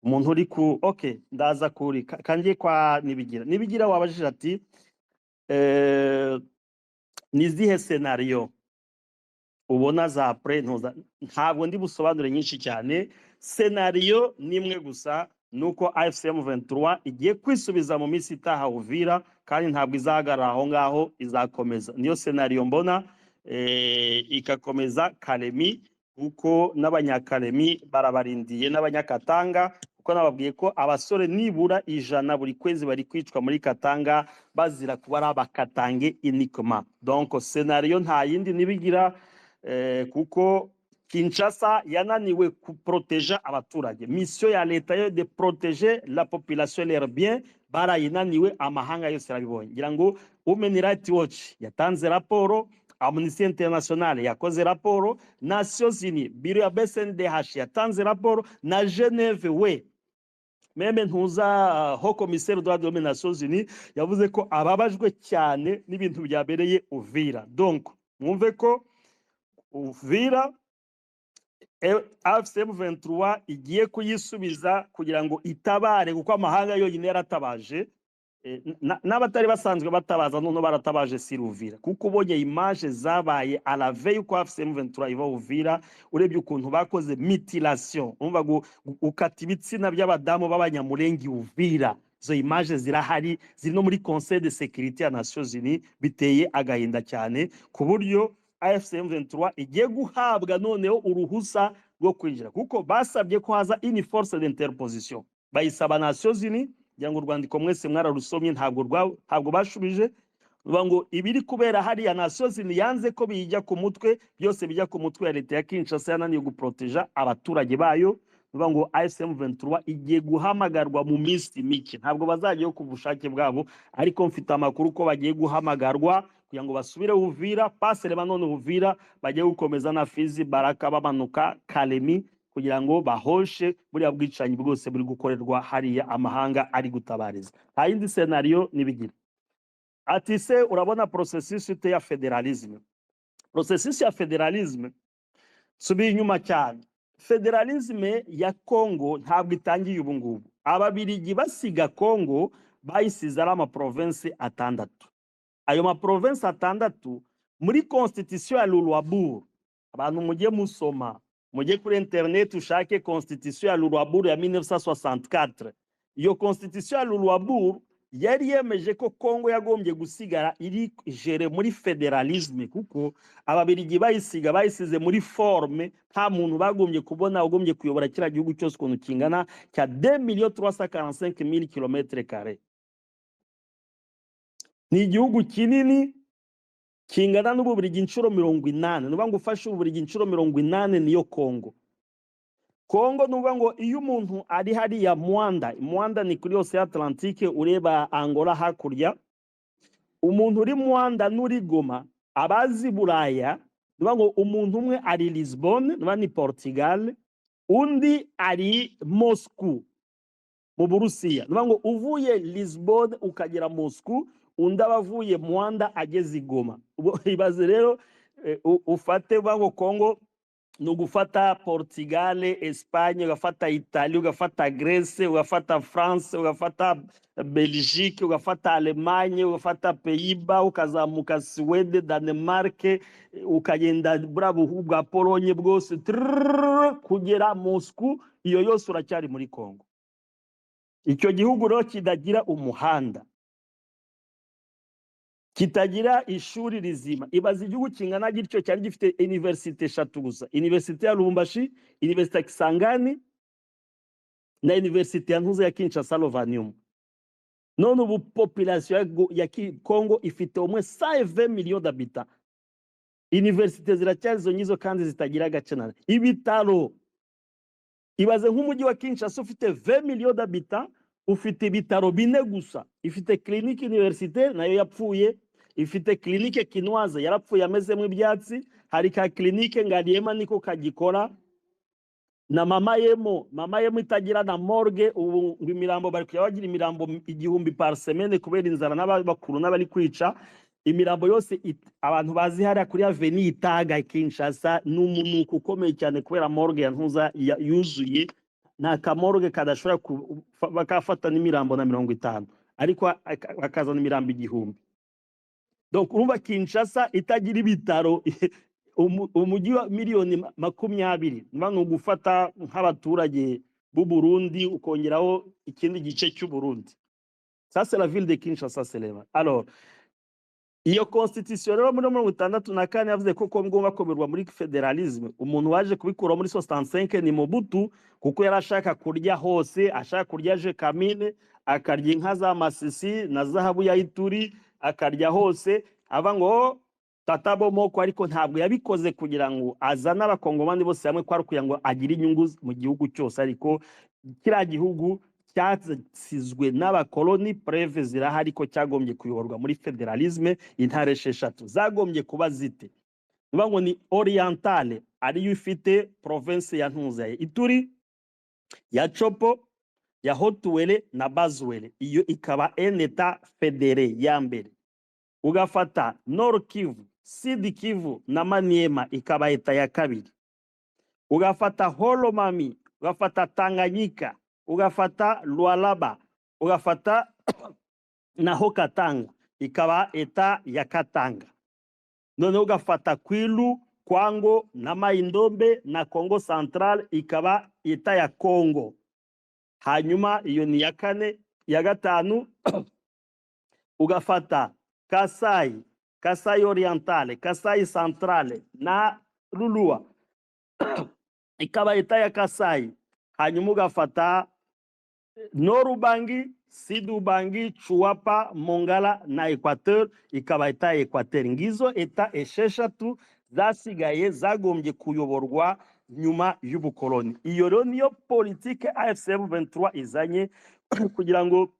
umuntu uri ku okay ndaza kuri kangiye kwa nibigira wabajije ati nizihe scenario ubona za ntabwo ndi busobanure nyinshi cyane. Scenario nimwe gusa nuko AFC M23 igiye kwisubiza mu minsi itaha Uvira kandi ntabwo izahagarara aho ngaho, izakomeza. Niyo scenario mbona ikakomeza Kalemi, kuko n'abanyakalemi barabarindiye n'abanyakatanga, kuko nababwiye ko abasore nibura 100 buri kwezi bari kwicwa muri Katanga bazira kuba ari abakatange uniquement. Donc scenario nta yindi nibigira kuko Kinshasa yananiwe kuproteger abaturage. Mission ya leta yo de protéger la population et leurs biens barayinaniwe, amahanga yose arabibonye. Ngira ngo Human Rights Watch yatanze raporo, Amnesty International yakoze raporo, Nations Unies biro ya BCNDH yatanze raporo, na Geneve we meme ntuza ho commissaire droit de l'homme Nations Unies yavuze ko ababajwe cyane n'ibintu byabereye Uvira. Donc mwumve ko Uvira AFC M23 igiye kuyisubiza kugira ngo itabare, kuko amahanga yonyine yaratabaje, n'abatari basanzwe batabaza none baratabaje si Uvira, kuko ubonye image zabaye à la veille ko AFC M23 iva Uvira, urebye ukuntu bakoze mutilation, umva ukata ibitsina by'abadamu b'abanyamurenge Uvira. Zo image zirahari, ziri no muri Conseil de sécurité ya Nations Unies, biteye agahinda cyane ku buryo AFC M23 igiye guhabwa noneho uruhusa rwo kwinjira, kuko basabye ko haza une force d'interposition, bayisaba Nations Unies. Yango Rwandiko mwese mwararusomye, ntabwo bashubije, ngo ibiri kubera hari ya Nations Unies yanze ko bijya ku mutwe, byose bijya ku mutwe ya leta ya Kinshasa yananiye guproteja abaturage bayo. Ngo AFC M23 igiye guhamagarwa mu minsi mike, ntabwo bazagiye ku bushake bwabo, ariko mfite amakuru ko bagiye guhamagarwa kugira ngo basubire Uvira, pasere banone Uvira, bagiye gukomeza na Fizi, Baraka, bamanuka Kalemi, kugira ngo bahoshe buriya bwicanyi bwose buri gukorerwa hariya amahanga ari gutabariza. Nta yindi scenario nibigira. Ati se urabona processus ya federalisme. Processus ya federalisme subi inyuma cyane. Federalisme ya Congo ntabwo itangiye ubu ngubu. Ababirigi basiga Congo bayisize ari ama province atandatu. Ayo ma province atandatu muri constitution ya Lulwabur, abantu mujye musoma, mujye kuri internet ushake constitution ya Lulwabur ya 1964. Iyo constitution ya Lulwabur yari yemeje ko Congo yagombye gusigara iri gere muri federalisme, kuko ababirigi bayisize muri forme nta muntu bagombye kubona ugombye kuyobora kira gihugu cyose ukuntu kingana cya 2,345,000 km². Ni igihugu kinini kingana n'Ububirigi inshuro 80. Nuba ngo ufashe Ububirigi inshuro 80 niyo Congo. Congo nuba ngo iyo umuntu ari hari ya Mwanda ni kuri Ocean Atlantique, ureba Angola hakurya. Umuntu uri Mwanda n'uri Goma, abazi Buraya, nuba ngo umuntu umwe ari Lisbonne, nuba ni Portugal, undi ari Moscow mu Burusiya. Nuba ngo uvuye Lisbonne ukagera Moscow, undi abavuye Mwanda ageze Goma. Ibaze rero ufate bango Congo no gufata Portugal, Espagne, ugafata Italie, ugafata Grèce, ugafata France, ugafata Belgique, ugafata Allemagne, ugafata Pays-Bas, ukazamuka Sweden, Danemark, ukagenda bravo bwa Pologne bwose kugera Moscow. Iyo yose uracyari muri Congo. Icyo gihugu rero kidagira umuhanda, kitagira ishuri rizima. Ibaza igihugu kingana gityo cyari gifite universite 3 gusa, universite ya Lubumbashi, universite ya Kisangani na universite ya Ntuza ya Kinshasa Lovanium. None ubu population ya Congo ifite umwe 120 millions d'habitants. Universite ziracyarizo nyizo kandi zitagira gacenana. Ibitaro, ibaze nk'umujyi wa Kinshasa ufite 20 millions d'habitants, ufite ibitaro bine gusa. Ifite clinique université nayo yapfuye, ifite clinique Kinoise yarapfuye amezemo ibyatsi, hari ka clinique Ngaliema niko kagikora, na mama yemo itagira na morgue. Ubu imirambo bari kuyabagira imirambo 1000 par semaine kubera inzara n'abakuru n'abali kwica. Imirambo yose abantu bazi hari kuri Avenue Itaga Kinshasa n'umunuko ukomeye cyane kubera morgue ya Ntuza yuzuye. nta kamorgue kadashobora bakafata n'imirambo na 50 ariko bakazana imirambo 1000. Donc urumva Kinshasa itagira ibitaro umujyi wa miliyoni 20 no gufata nk'abaturage b'u Burundi ukongeraho ikindi gice cy'u Burundi. Ça c'est la ville de Kinshasa Selema. Alors iyo constitution rero muri 64 yavuze ko ngomba komerwa muri federalisme. Umuntu waje kubikura muri 65 ni Mobutu, kuko yarashaka kurya hose, ashaka kurya je kamine, akarya inka za Masisi na zahabu ya Ituri, akarya hose, ava ngo Tata Bomoko, ariko ntabwo yabikoze kugira ngo azana abakongomani bose hamwe, kwa kugira ngo agire inyungu mu gihugu cyose, ariko kira gihugu cyasizwe n'abakoloni. Preve zirahari ko cyagombye kuyoborwa muri federalisme. Intare esheshatu zagombye kuba zite, niba ngo ni orientale ariyo ifite province ya Ntuzaye, Ituri, ya Chopo, ya Haut-Uele na Bas-Uele, iyo ikaba un état fédéré ya mbere. Ugafata Nord Kivu, Sud Kivu na Maniema ikaba eta ya kabiri. Ugafata Holomami, ugafata Tanganyika, ugafata Lualaba, ugafata na Haut-Katanga ikaba eta ya Katanga. None ugafata Kwilu, Kwango na Mai-Ndombe na Congo Central ikaba eta ya Congo. Hanyuma iyo ni ya kane. Ya gatanu ugafata Kasai, Kasai Orientale, Kasai Centrale na Lulua ikaba eta ya Kasai. Hanyuma ugafata Norubangi, Sidubangi, Chuapa, Mongala na Equateur ikaba eta ya Equateur. Ngizo eta esheshatu zasigaye zagombye kuyoborwa nyuma y'ubukoloni. Iyo rero niyo politique AFC M23 izanye kugira ngo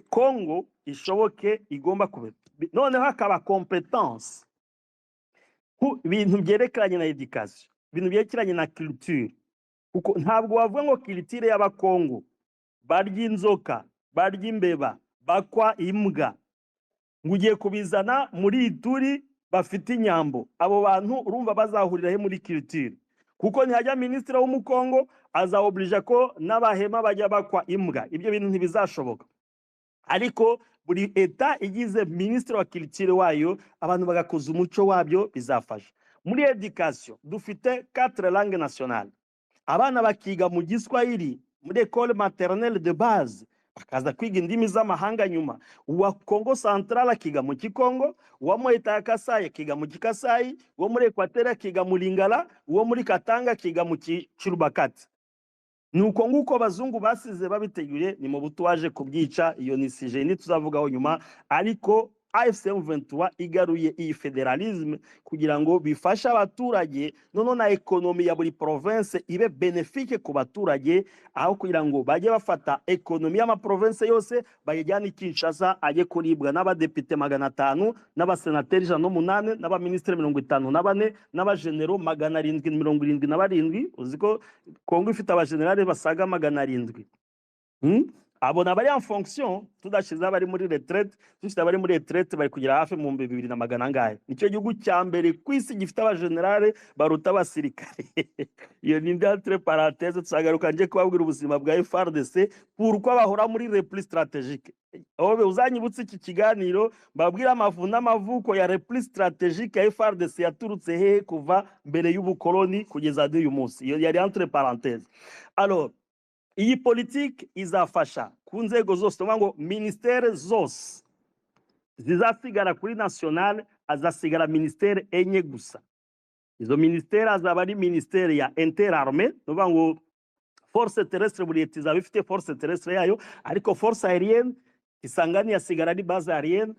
Congo ishoboke, igomba kuba noneho hakaba competence ku bintu byerekeranye na education, bintu byerekeranye na culture, kuko ntabwo wavuga ngo culture y'abakongo barya inzoka, barya imbeba, bakwa imbwa, ngugiye kubizana muri Ituri bafite inyambo. Abo bantu urumva bazahurira he muri culture? Kuko ntihajya ministre w'umukongo azaoblija ko n'abahema bajya bakwa imbwa. Ibyo bintu ntibizashoboka. Ariko buri eta igize ministre wa culture wayo, abantu bagakoza umuco wabyo, bizafasha. Muri education dufite 4 langues nationales. Abana bakiga mu Giswahili muri école maternelle de base, bakaza kwiga indimi z'amahanga nyuma. Uwa Congo Central akiga mu Kikongo, uwa mu eta ya Kasai akiga mu Kikasai, uwa muri Equateur akiga mu Lingala, uwa muri Katanga akiga mu Chirubakati. Nuko nguko abazungu basize babiteguye, ni Mobutu waje kubyica. Iyo ni sije tuzavugaho nyuma, ariko AFC M23 igaruye iyi federalisme kugira ngo bifasha abaturage, nono na ekonomi ya buri province ibe benefique ku baturage, aho kugira ngo bajye bafata ekonomi y'ama province yose bayijyana i Kinshasa ajye kuribwa n'abadepite 500 n'abasenateri 108 n'abaministre 54 n'abagenero 777. Uziko Kongo ifite abagenerale basaga 700. Abo nabari en fonction, tudashize abari muri retraite, dufite abari muri retraite bari kugira hafi mu 2200 ngahe. Nicyo gihugu cya mbere kwisi gifite abagenerale baruta abasirikare. Iyo ni entre parenthèses tsagaruka nje kubabwira ubuzima bwa FARDC pourquoi bahora muri repli stratégique. Obe uzanyibutse iki kiganiro babwira amavu n'amavuko ya repli stratégique ya FARDC yaturutse he kuva mbere y'ubukoloni kugeza uyu munsi. Iyo yari entre parenthèses. Alors iyi politique izafasha ku nzego zose, ngo ministere zose zizasigara kuri national, azasigara ministere enye gusa. Izo ministere azaba ari ministere ya interarmée, ngo force terrestre buri izaba ifite force terrestre yayo, ariko force aérienne Kisangani yasigara ari base aérienne,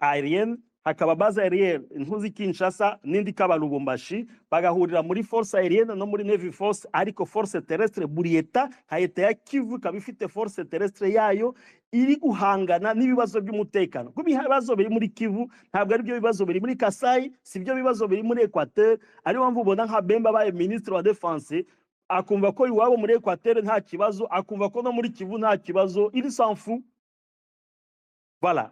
aérienne, hakaba base aérienne Ntuzi Kinshasa n'indi kaba Lubumbashi, bagahurira muri force aérienne no muri navy force, ariko force terrestre buri eta nka eta ya Kivu ikaba ifite force terrestre yayo iri guhangana n'ibibazo by'umutekano. Kuko ibibazo biri muri Kivu ntabwo ari byo bibazo biri muri Kasai, si byo bibazo biri muri Equateur. Ari mpamvu ubona nka Bemba baye ministre wa défense akumva ko iwabo muri Equateur nta kibazo, akumva ko no muri Kivu nta kibazo, il s'en fout. Voilà.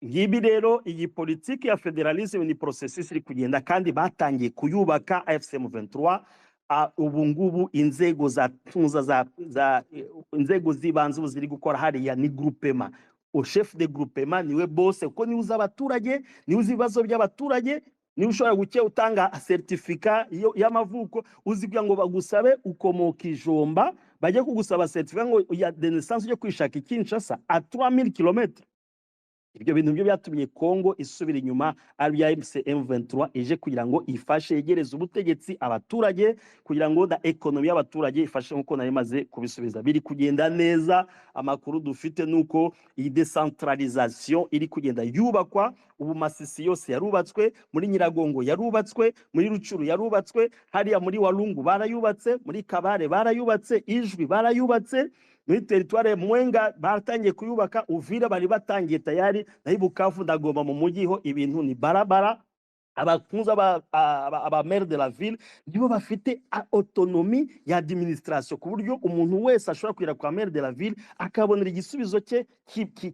Ngibi rero iyi politique ya federalisme ni processus iri kugenda, kandi batangiye kuyubaka AFC M23. ubu ngubu inzego za inzego z'ibanze ubu ziri gukora hariya ni groupement. Chef de groupement niwe bose kuko niwe uzi abaturage, niwe uzi ibibazo by'abaturage, niwe ushobora guke utanga certificat y'amavuko, uzi kugira ngo bagusabe ukomoka Ijomba bajye kugusaba certificat ngo ya de naissance yo kwishaka Kinshasa à 3000 km. Ibyo bintu byo byatumye Kongo isubira inyuma, ari M23 ije kugira ngo ifashe yegereza ubutegetsi abaturage, kugira ngo da economy y'abaturage ifashe nkuko nari maze kubisubiza. Biri kugenda neza, amakuru dufite nuko iyi decentralisation iri kugenda yubakwa. Ubu Masisi yose yarubatswe, muri Nyiragongo yarubatswe, muri Rucuru yarubatswe, hariya muri Walungu barayubatse, muri Kabare barayubatse, Ijwi barayubatse, muri teritware Mwenga baratangiye kuyubaka, Uvira bari batangiye tayari, naho Bukavu ndagomba mu mujyi ho ibintu ni barabara. Abakunza aba maire de la ville nibo bafite autonomie ya administration, ku buryo umuntu wese ashobora kwira kwa maire de la ville akabonera igisubizo cye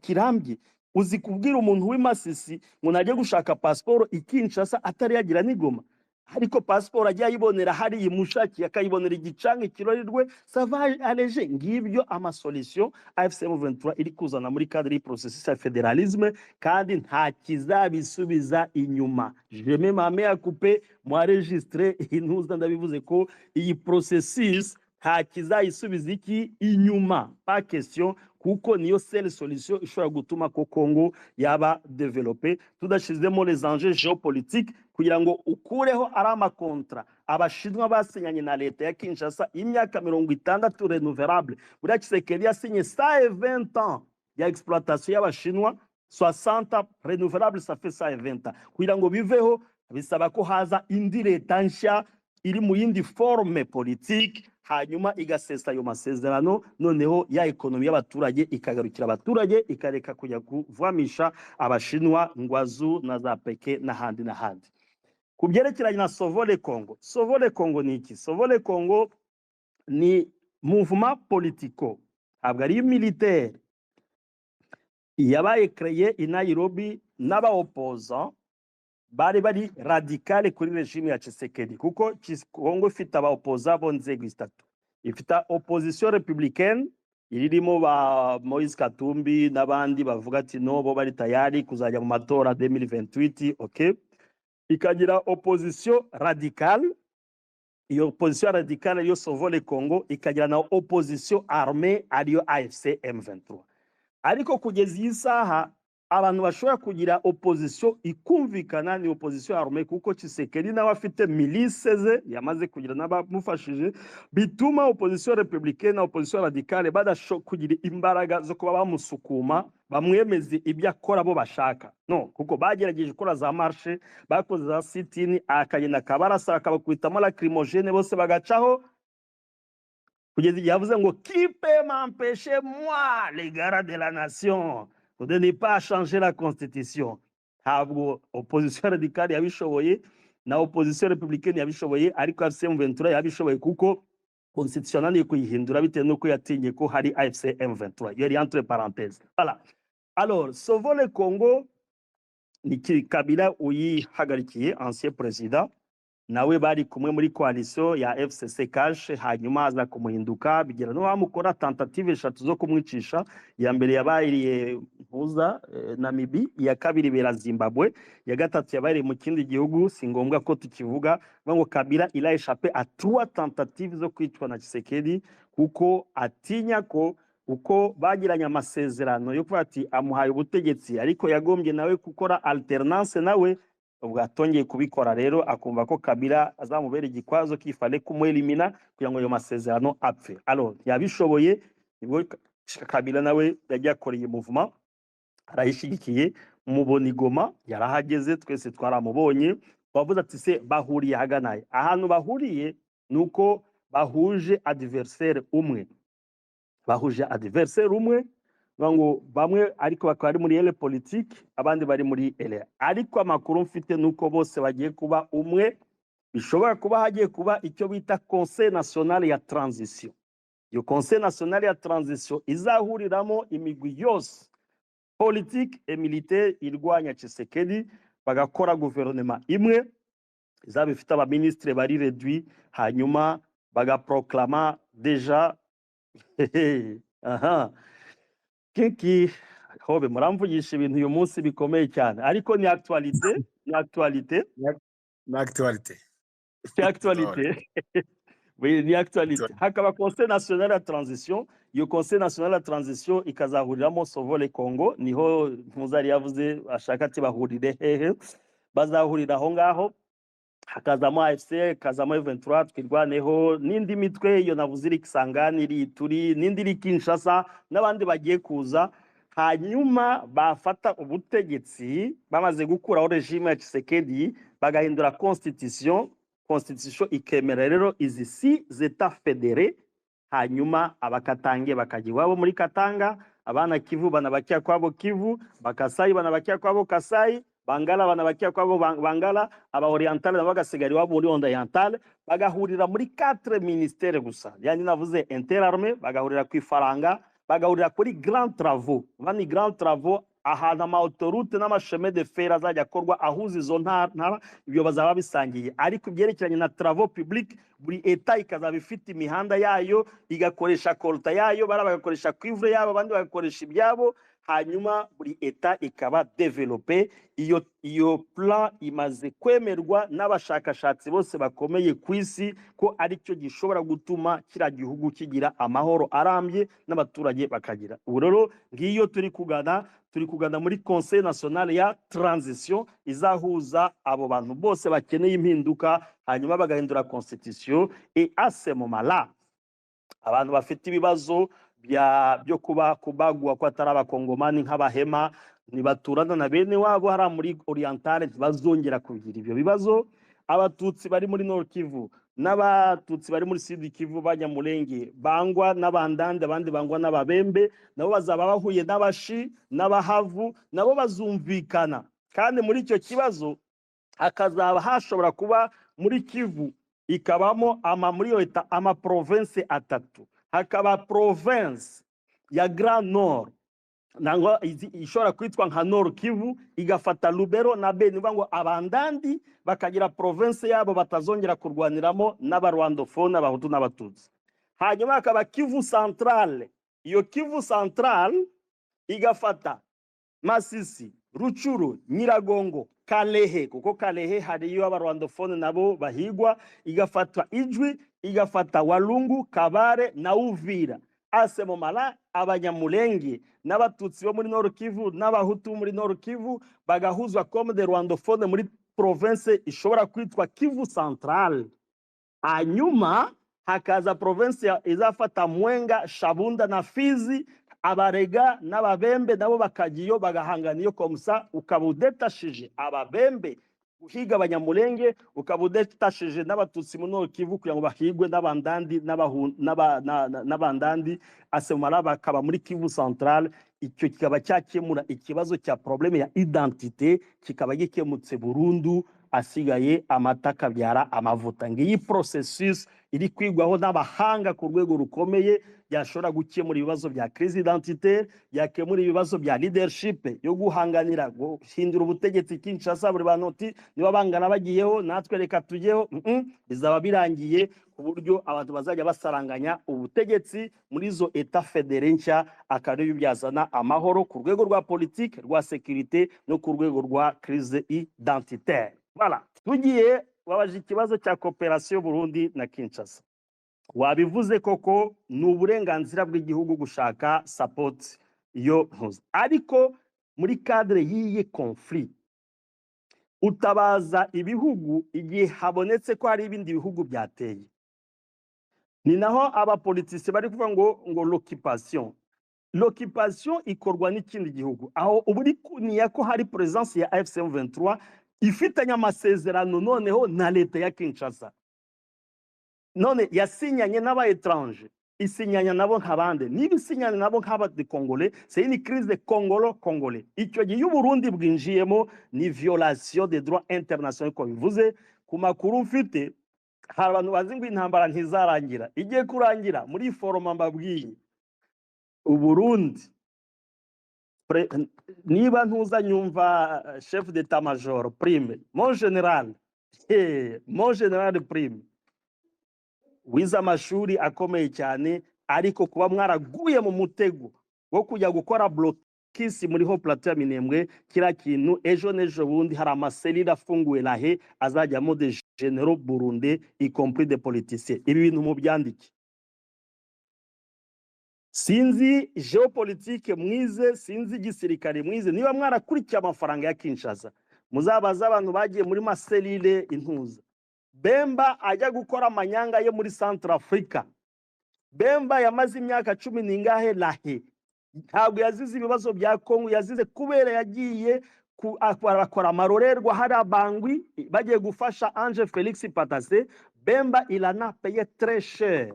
kirambye. Uzi kubwira umuntu w'Imasisi ngo najye gushaka passport Kinshasa atari yagira n'Igoma, ariko passport ajya yibonera hari imushaki akayibonera igicange kirorirwe, ça va alléger. Ngibyo ama solution AFC M23 iri kuzana muri cadre processus ya fédéralisme, kandi nta kizabisubiza inyuma. Je me mame à couper moi enregistrer intuza, ndabivuze ko iyi processus nta kizayisubiza iki inyuma, pas question, kuko niyo seule solution ishobora gutuma ko Congo yaba développer, tudashizemo les enjeux géopolitiques, kugira ngo ukureho ari amakontra abashinwa basinyanye na leta ya Kinshasa imyaka 60 renouvelable. Buriya Tshisekedi yasinye 120 ans ya exploitation y'abashinwa, 60 renouvelable, ça fait 120 ans. Kugira ngo biveho bisaba ko haza indi leta nshya iri mu yindi forme politique, hanyuma igasesa ayo masezerano, noneho ya ekonomi y'abaturage ikagarukira abaturage, ikareka kujya kuvamisha abashinwa ngwazu na za peke n'ahandi n'ahandi. Ku byerekeranye na Sauvons le Congo, Sauvons le Congo ni iki? Sauvons le Congo ni mouvement politico, ntabwo ari militaire, yabaye créé i Nairobi n'aba opposant bari radicale kuri regime ya Tshisekedi, kuko Congo ifite aba opposant bo nzego zitatu. Ifite opposition républicaine irimo ba Moïse Katumbi n'abandi bavuga ati no bo bari tayari kuzajya mu matora 2028, okay. Ikagira opposition radicale, iyo opposition radicale yo Sauvons le Congo, ikagira na opposition armée ariyo AFC M23. Ariko kugeza iyi saha abantu bashobora kugira opposition ikumvikana ni opposition armée, kuko Tshisekedi nawe afite milice ze yamaze kugira n'abamufashije, bituma opposition républicaine na opposition radicale badasho kugira imbaraga zo kuba bamusukuma bamwemeze ibyo akora bo bashaka. No, kuko bagerageje gukora za marche, bakoze za sit-in, akagenda kabarasa akabakwitamo lacrymogène bose bagacaho, kugeza igihe yavuze ngo qui peut m'empêcher moi les garants de la nation de ne pas changer la constitution. Ntabwo opposition radicale yabishoboye na opposition républicaine yabishoboye, ariko AFC M23 yabishoboye kuko constitutionnel yo kuyihindura bitewe nuko yatinye ko hari AFC M23, yari entre parenthèses. Voilà. Alors, Sauvons le Congo ni Kabila uyihagarikiye, ancien président, nawe bari kumwe muri coalition ya FCC Cash, hanyuma aza kumuhinduka bigera no bamukora tentative 3 zo kumwicisha. Ya mbere yabaye mpuza Namibia, ya kabiri bera Zimbabwe, ya gatatu yabaye mu kindi gihugu si ngombwa ko tukivuga. Ngo Kabila il a échappé à 3 tentatives zo kwicwa na Tshisekedi, kuko atinya ko uko bagiranye amasezerano yo kuvuga ati amuhaye ubutegetsi, ariko yagombye nawe gukora alternance, nawe ubwo atongeye kubikora. Rero akumva ko Kabila azamubera igikwazo kifale kumwelimina kugira ngo ayo masezerano apfe. Alors yabishoboye, nibwo Kabila nawe yagiye mouvement arayishigikiye. Mubona Goma yarahageze, twese twaramubonye, bavuze ati se bahuriye haganaye. Ahantu bahuriye nuko bahuje adversaire umwe, ngo bamwe ariko bakaba ari muri ele politique, abandi bari muri ele. Ariko amakuru mfite nuko bose bagiye kuba umwe, bishobora kuba hagiye kuba icyo bita Conseil National ya Transition. Iyo Conseil National ya Transition izahuriramo imigwi yose politique et militaire irwanya Tshisekedi, bagakora gouvernement imwe, izaba ifite abaministre bari réduit, hanyuma bagaproklama deja aha kiki hobe muramvugisha ibintu uyu munsi bikomeye cyane, ariko ni actualité, ni actualité, L'actualité. c'est actualité. Oui, ni actualité. Hakaba Conseil national ya transition, iyo Conseil national ya transition ikazahuriramo Sovole Congo, niho mpuzari yavuze ashaka ati bahurire hehe, bazahurira aho ngaho, hakazamo AFC, hakazamo M23 twirwaneho n'indi mitwe iyo navuze iri Kisangani, iri Ituri, n'indi iri Kinshasa n'abandi bagiye kuza, hanyuma bafata ubutegetsi bamaze gukuraho regime ya Tshisekedi bagahindura constitution ikemera rero izi si zeta federe, hanyuma abakatange bakajya iwabo muri Katanga, abana Kivu banabakia kwabo Kivu, Bakasayi banabakia kwabo Kasai, Bangala banabakia kwabo Bangala, aba orientale nabo bagasigara iwabo muri orientale, bagahurira muri 4 ministères gusa, yani navuze interarmée, bagahurira ku ifaranga, bagahurira kuri grand travaux. Bani grand travaux ahantu ama-autoroute n'amasheme de fer azajya akorwa ahuza izo ntara, ibyo bazaba bisangiye. Ariko ibyerekeranye na travaux publics, buri eta ikazaba ifite imihanda yayo, igakoresha kolta yayo, bara bagakoresha cuivre yabo, abandi bagakoresha ibyabo, hanyuma buri eta ikaba develope. Iyo plan imaze kwemerwa n'abashakashatsi bose bakomeye ku isi ko ari cyo gishobora gutuma kira gihugu kigira amahoro arambye n'abaturage bakagira. Ubu rero ngiyo turi kugana muri Conseil national ya transition izahuza abo bantu bose bakeneye impinduka, hanyuma bagahindura constitution. Et à ce moment-là abantu bafite ibibazo byo kubagwa ko atari abakongomani nk'abahema nibaturana na bene wabo hari muri orientale, ntibazongera kugira ibyo bibazo. Abatutsi bari muri Nord Kivu n'abatutsi bari muri Sud Kivu, Banyamulenge bangwa n'abandande, abandi bangwa n'ababembe, nabo bazaba bahuye n'abashi n'abahavu, nabo bazumvikana. Kandi muri icyo kibazo hakazaba hashobora kuba muri Kivu ikabamo muri yo eta ama province atatu, hakaba province ya Grand Nord nango ishobora kwitwa nka Nord Kivu, igafata Lubero na Beni, ngo abandandi bakagira province yabo batazongera kurwaniramo n'abarwandofone, abahutu n'abatutsi. Hanyuma hakaba Kivu Central, iyo Kivu Central igafata Masisi, Ruchuru, Nyiragongo, Kalehe, kuko Kalehe hariyo abarwandofone nabo bahigwa, igafatwa Ijwi, igafata Walungu, Kabare na Uvira. Ase momala Abanyamulenge n'abatutsi bo muri Nord Kivu n'abahutu muri Nord Kivu bagahuzwa comme de rwandofone muri province ishobora kwitwa Kivu Central. Hanyuma hakaza province izafata Mwenga, Shabunda na Fizi, abarega n'ababembe nabo bakagiyo bagahangana iyo komsa, ukabudetashije ababembe uhiga Abanyamulenge, ukabudetashije n'abatutsi mu Nord Kivu kugira ngo bahigwe n'abandandi n'abandandi. Asemara bakaba muri Kivu Central. Icyo kikaba cyakemura ikibazo cya probleme ya identité, kikaba gikemutse burundu, asigaye amataka byara amavuta. Ngiyi processus iri kwigwaho n'abahanga ku rwego rukomeye, yashobora gukemura ibibazo bya crise identitaire, yakemura ibibazo bya leadership yo guhanganira guhindura ubutegetsi Kinshasa. Buri bantu niba bangana bagiyeho natwe reka tujeho, bizaba birangiye ku buryo abantu bazajya basaranganya ubutegetsi muri zo eta federe nshya, akaryo byazana amahoro ku rwego rwa politique, rwa sécurité no ku rwego rwa crise identitaire. Voilà, tugiye wabaje ikibazo cya coopération Burundi na Kinshasa. Wabivuze koko ni uburenganzira bw'igihugu gushaka support iyo ntuza, ariko muri cadre y'iyi conflit utabaza ibihugu igihe habonetse ko hari ibindi bihugu byateye. Ni naho abapolitisi bari kuvuga ngo l'occupation ikorwa n'ikindi gihugu, aho uburi kuniya ko hari presence ya AFC M23 ifitanye amasezerano noneho na leta ya Kinshasa, none yasinyanye n'aba étranger, isinyanya nabo nk'abande, niba isinyanye nabo nk'abadi Congolais, c'est une crise congolo-congolais. Icyo gihe Burundi bwinjiyemo ni violation des droits internationaux, ko bivuze ku makuru mfite. Hari abantu bazi ngo intambara ntizarangira, igiye kurangira muri foroma mbabwiye. Uburundi niba ntuza nyumva chef d'état major prime mon général Mon General Prime wize amashuri akomeye cyane, ariko kuba mwaraguye mu mutego wo kujya gukora blokisi muri ho plateau ya Minembwe, kira kintu ejo nejo bundi hari amaserire afunguwe lahe azajyamo de généraux burundais y compris des politiciens. Ibi bintu mu byandike. Sinzi geopolitique mwize, sinzi gisirikare mwize, niba mwarakurikiye amafaranga ya Kinshasa muzabaza abantu bagiye muri maserire intuza. Bemba ajya gukora amanyanga ye muri Central Africa. Bemba yamaze imyaka 10 ningahe lahe, ntabwo yazize ibibazo bya Kongo, yazize kubera yagiye akora amarorerwa hari abangwi bagiye gufasha Ange Felix Patasse. Bemba il en a payé très cher.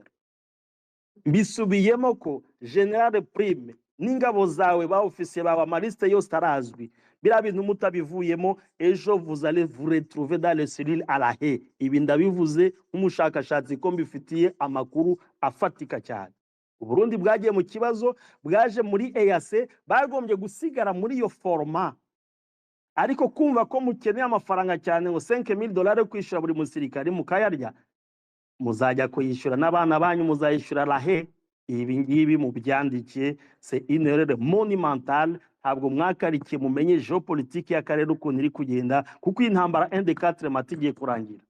Mbisubiyemo ko General Prime n'ingabo zawe ba officier ba maliste yose tarazwi, bira bintu mutabivuyemo, ejo vous allez vous retrouver dans les cellules à la haie. Ibi ndabivuze nk'umushakashatsi ko mbifitiye amakuru afatika cyane. Uburundi bwagiye mu kibazo, bwaje muri EAC, bagombye gusigara muri yo forma, ariko kumva ko mukeneye amafaranga cyane ngo $5,000 kwishura buri musirikare mukayarya, muzajya kuyishura n'abana banyu muzayishura lahe. Ibi ngibi mu byandikiye, c'est une erreur monumentale. Ntabwo mwakarikiye mumenye geopolitique y'akarere ukuntu iri kugenda, kuko intambara 1 de 4 matigiye kurangira.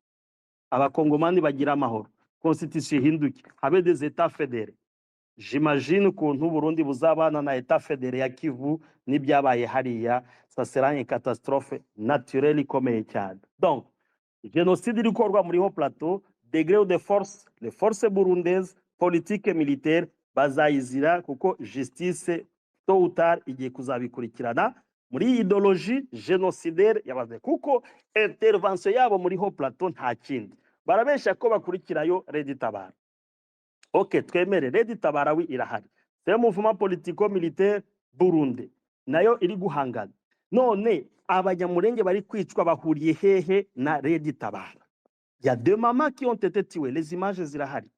Abakongomani bagira amahoro, constitution hinduke, habe des états fédérés. J'imagine ukuntu Burundi buzabana na état fédéré ya Kivu n'ibyabaye hariya, ça sera une catastrophe naturelle ikomeye cyane. Donc génocide iri korwa muri ho plateau, degré de force, les forces burundaises politique militaire bazayizira, kuko justice tôt ou tard igiye kuzabikurikirana muri idéologie génocidaire yabaze, kuko intervention yabo muri ho plateau nta kindi barabesha ko bakurikirayo Red Tabara. Ok, twemere Red Tabara wi irahari, c'est mouvement politico militaire burundais nayo iri guhangana. None abanyamurenge bari kwicwa bahuriye hehe na Red Tabara? Il y a 2 mamans qui ont été tuées, les images zirahari.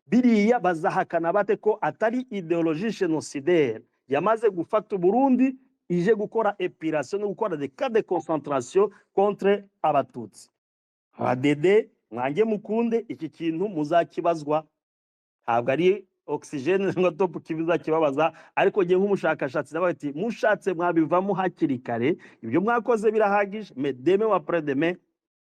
Biriya bazahakana bate ko atari idéologie génocidaire yamaze gufata Burundi ije gukora épiration no gukora des cas de concentration contre abatutsi? Abadede mwange mukunde iki kintu muzakibazwa, ntabwo ari oxygene ngo top kibiza kibabaza, ariko ngiye nk'umushakashatsi nabaye ati mushatse mwabivamo hakiri kare, ibyo mwakoze birahagije. Mais demain ou après demain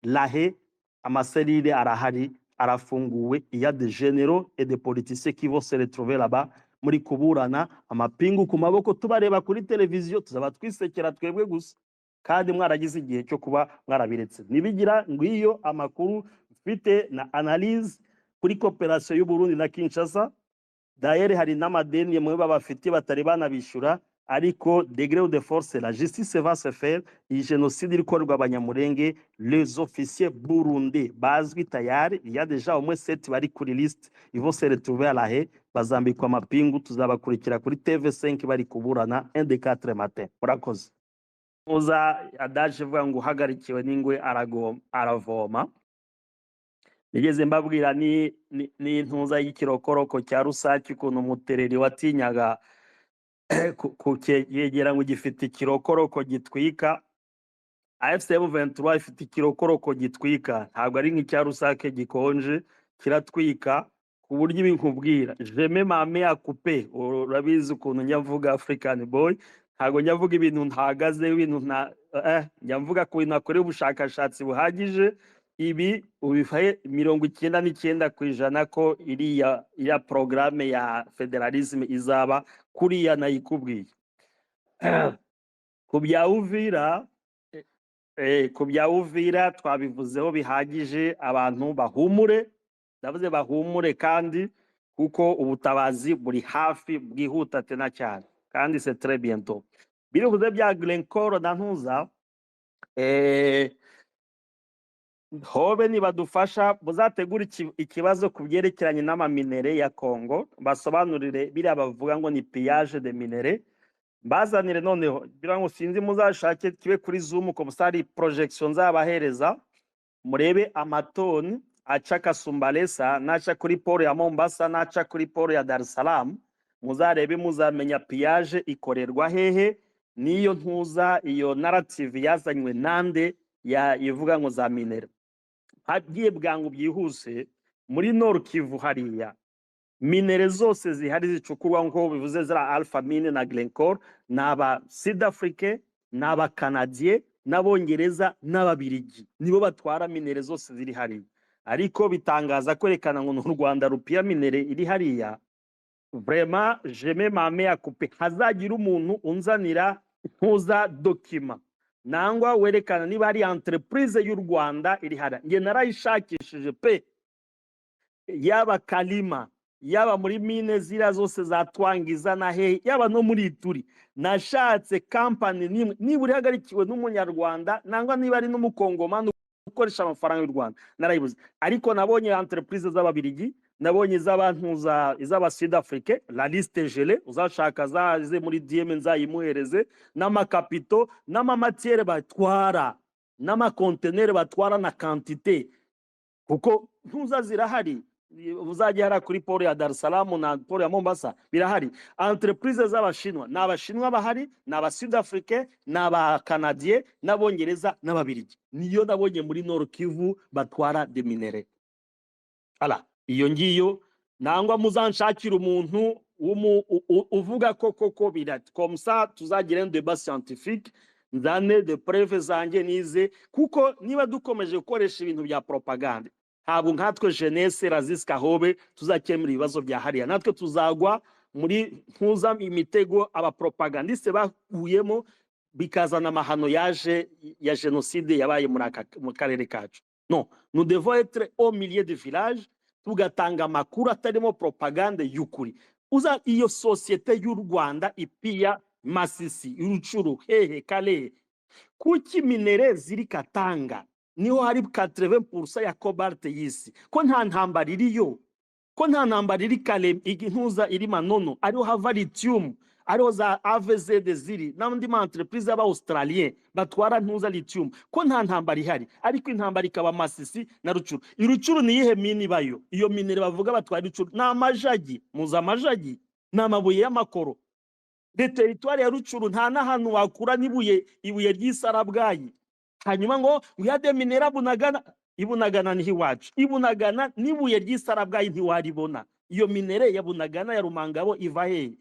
lahe amaserire arahari arafunguwe, il y a des généraux et des politiciens qui vont se retrouver là-bas muri kuburana amapingu ku maboko, tubareba kuri televiziyo tuzaba twisekera twebwe gusa, kandi mwaragize igihe cyo kuba mwarabiretse. Nibigira ngwiyo amakuru mfite na analyse kuri coopération y'u Burundi na Kinshasa. D'ailleurs hari n'amadeni mwe babafite batari banabishura, ariko degré de force la justice va se faire. Il génocide ikorwa abanyamurenge, les officiers burundais bazwi tayari, il y a déjà au moins 7 bari kuri liste, ils vont se retrouver à la haie, bazambikwa amapingu, tuzabakurikira kuri TV5 bari kuburana 1 de 4 matin. Murakoze. Muza adaje vuga ngo hagarikiwe n'ingwe aravoma. Nigeze mbabwira ni intuza y'ikirokoroko cya Rusaki, ukuntu umutereri watinyaga kukegera ngo gifite ikirokoroko gitwika. AFCM 23 ifite ikirokoroko gitwika, ntabwo ari nk'icya Rusake gikonje kiratwika ku buryo ibinkubwira. Jeme mame akupe, urabizi ukuntu nyavuga African boy, ntabwo nyavuga ibintu ntagaze, ibintu nyavuga ku bintu akore ubushakashatsi buhagije. Ibi ubifaye 99% ko iriya programme ya federalisme izaba kuriya nayikubwiye. Ku bya Uvira twabivuzeho bihagije, abantu bahumure, ndavuze bahumure, kandi kuko ubutabazi buri hafi bwihuta tena cyane, kandi c'est très bientôt. Biruhuze bya Glencore na ntuza hobe nibadufasha buzategura ikibazo kubyerekeranye n'amaminere ya Congo, basobanurire biriya bavuga ngo ni pillage de minere, bazanire noneho bira ngo sinzi muzashake kibe kuri Zoom ko musari projection zabahereza, murebe amatoni aca Kasumbalesa, naca kuri port ya Mombasa, naca kuri port ya Dar es Salaam, muzarebe muzamenya pillage ikorerwa hehe, niyo ntuza iyo narrative yazanywe nande ya ivuga ngo za minere. hagiye bwangu byihuse muri Nord Kivu hariya minere zose zihari zicukurwa nko bivuze zira Alpha Mine na Glencore n'aba Sud Afrique n'aba Canadien n'abongereza n'ababirigi nibo batwara minere zose ziri hariya ariko bitangaza kwerekana ngo n'u Rwanda rupia minere iri hariya vraiment je me mame à couper hazagira umuntu unzanira ntuza document nangwa werekana niba ari entreprise y'u Rwanda iri hariya nge narayishakishije pe yaba Kalima yaba muri mine zira zose zatwangiza na he yaba no muri Ituri nashatse company nimwe niburi hagarikiwe n'umunyarwanda nangwa niba ari n'umukongomani ukoresha amafaranga y'u Rwanda narayibuze ariko nabonye entreprise z'ababirigi nabonye z'abantuza iz'aba Sud Afrique la liste gelée uzashaka zaze muri DM nzayimuhereze n'amakapito n'amamatiere batwara n'amakontenere batwara na quantité kuko ntuza zirahari uzajya hara kuri port ya Dar es Salaam na port ya Mombasa birahari entreprise z'abashinwa n'abashinwa bahari n'aba Sud Afrique n'aba Canadien n'abongereza n'ababirigi niyo nabonye muri Nord Kivu batwara de minere ala iyo ngiyo nangwa muzanshakira umuntu uvuga koko birati comme ça tuzagira un débat scientifique nzane de preuve zanjye nize kuko niba dukomeje gukoresha ibintu bya propaganda ntabwo nkatwe jeunesse Raziska Hobe tuzakemura ibibazo bya hariya natwe tuzagwa muri ntuza imitego aba propagandiste bakuyemo bikazana amahano yaje ya genocide yabaye mu karere kacu non nous devons être au milieu de village tugatanga makuru atarimo propagande y'ukuri uza iyo societe y'u Rwanda ipia Masisi Urucuru hehe Kale kuki minere ziri Katanga niho hari 80% ya cobalt yisi ko nta ntambara iriyo ko nta ntambara iri Kale igintuza iri Manono ariho hava lithium ariho za AVZ ziri n'andi ma entreprise y'aba Australien batwara ntuza lithium ko nta ntambara ihari ariko intambara ikaba Masisi na Rucuru Irucuru ni yihe mini bayo iyo minere bavuga batwara Rucuru na amajagi muza amajagi na mabuye y'amakoro de territoire ya Rucuru nta nahantu wakura nibuye ibuye ry'isarabwayi hanyuma ngo uyade minera ibunagana ni hiwacu ibunagana nibuye ry'isarabwayi ntiwaribona iyo minere ya Bunagana ya Rumangabo iva he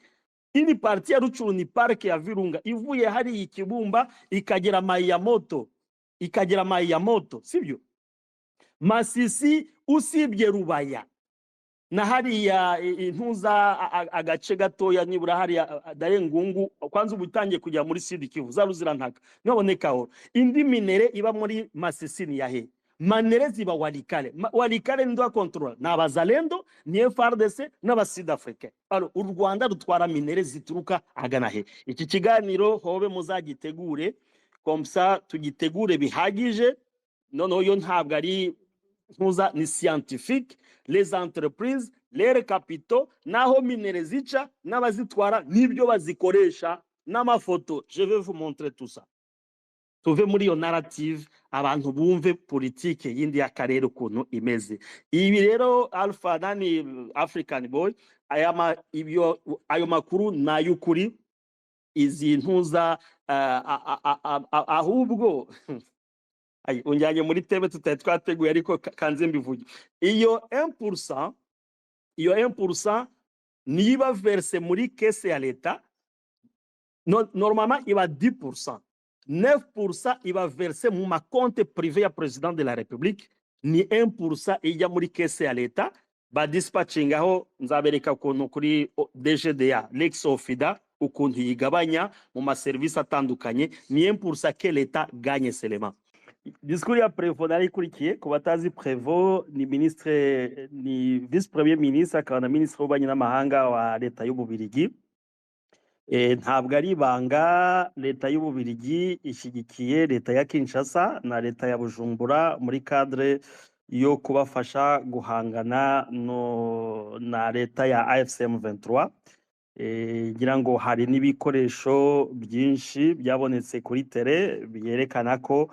ini parti ya Rucuru ni park ya Virunga ivuye hari ikibumba ikagera Mai ya moto sibyo Masisi usibye Rubaya na hariya intuza agace gatoya nibura hariya Darengungu kwanza ubutangiye kujya muri Sud Kivu zaruzirantaka nobonekaho indi minere iba muri Masisi ni yahe manere ziba Walikale ndo control na bazalendo ni FARDC n'aba Sud Afrique alo u Rwanda rutwara minere zituruka agana he iki kiganiro hobe muzagitegure comme ça tugitegure bihagije noneho yo ntabwo ari ntuza ni scientifique les entreprises les capitaux naho minere zica n'abazitwara nibyo bazikoresha n'amafoto je vais vous montrer tout ça tuve muri yo narrative abantu bumve politique yindi y'akarere ukuntu imeze ibi rero Alpha nani African boy ayo makuru nayukuri izi ntuza ahubwo unjanye muri tebe twateguye ariko kanze mbivuge iyo 1% niba verse muri caisse ya leta normalement iba 10% 9% iba verse mu makonte privé ya président de la République ni 1% ijya muri caisse ya leta ba dispatching aho nzabereka ukuntu kuri DGDA Lex Ofida ukuntu yigabanya mu ma service atandukanye ni 1% que l'État gagne seulement. Discours ya Prévost narikurikiye ku batazi Prévost ni ministre ni vice premier ministre akaba na ministre w'ububanyi n'amahanga wa leta y'Ububirigi. Ntabwo ari banga leta y'Ububirigi ishigikiye leta ya Kinshasa na leta ya Bujumbura muri cadre yo kubafasha guhangana na leta ya AFCM 23. Ngira ngo hari n'ibikoresho byinshi byabonetse kuri tele byerekana ko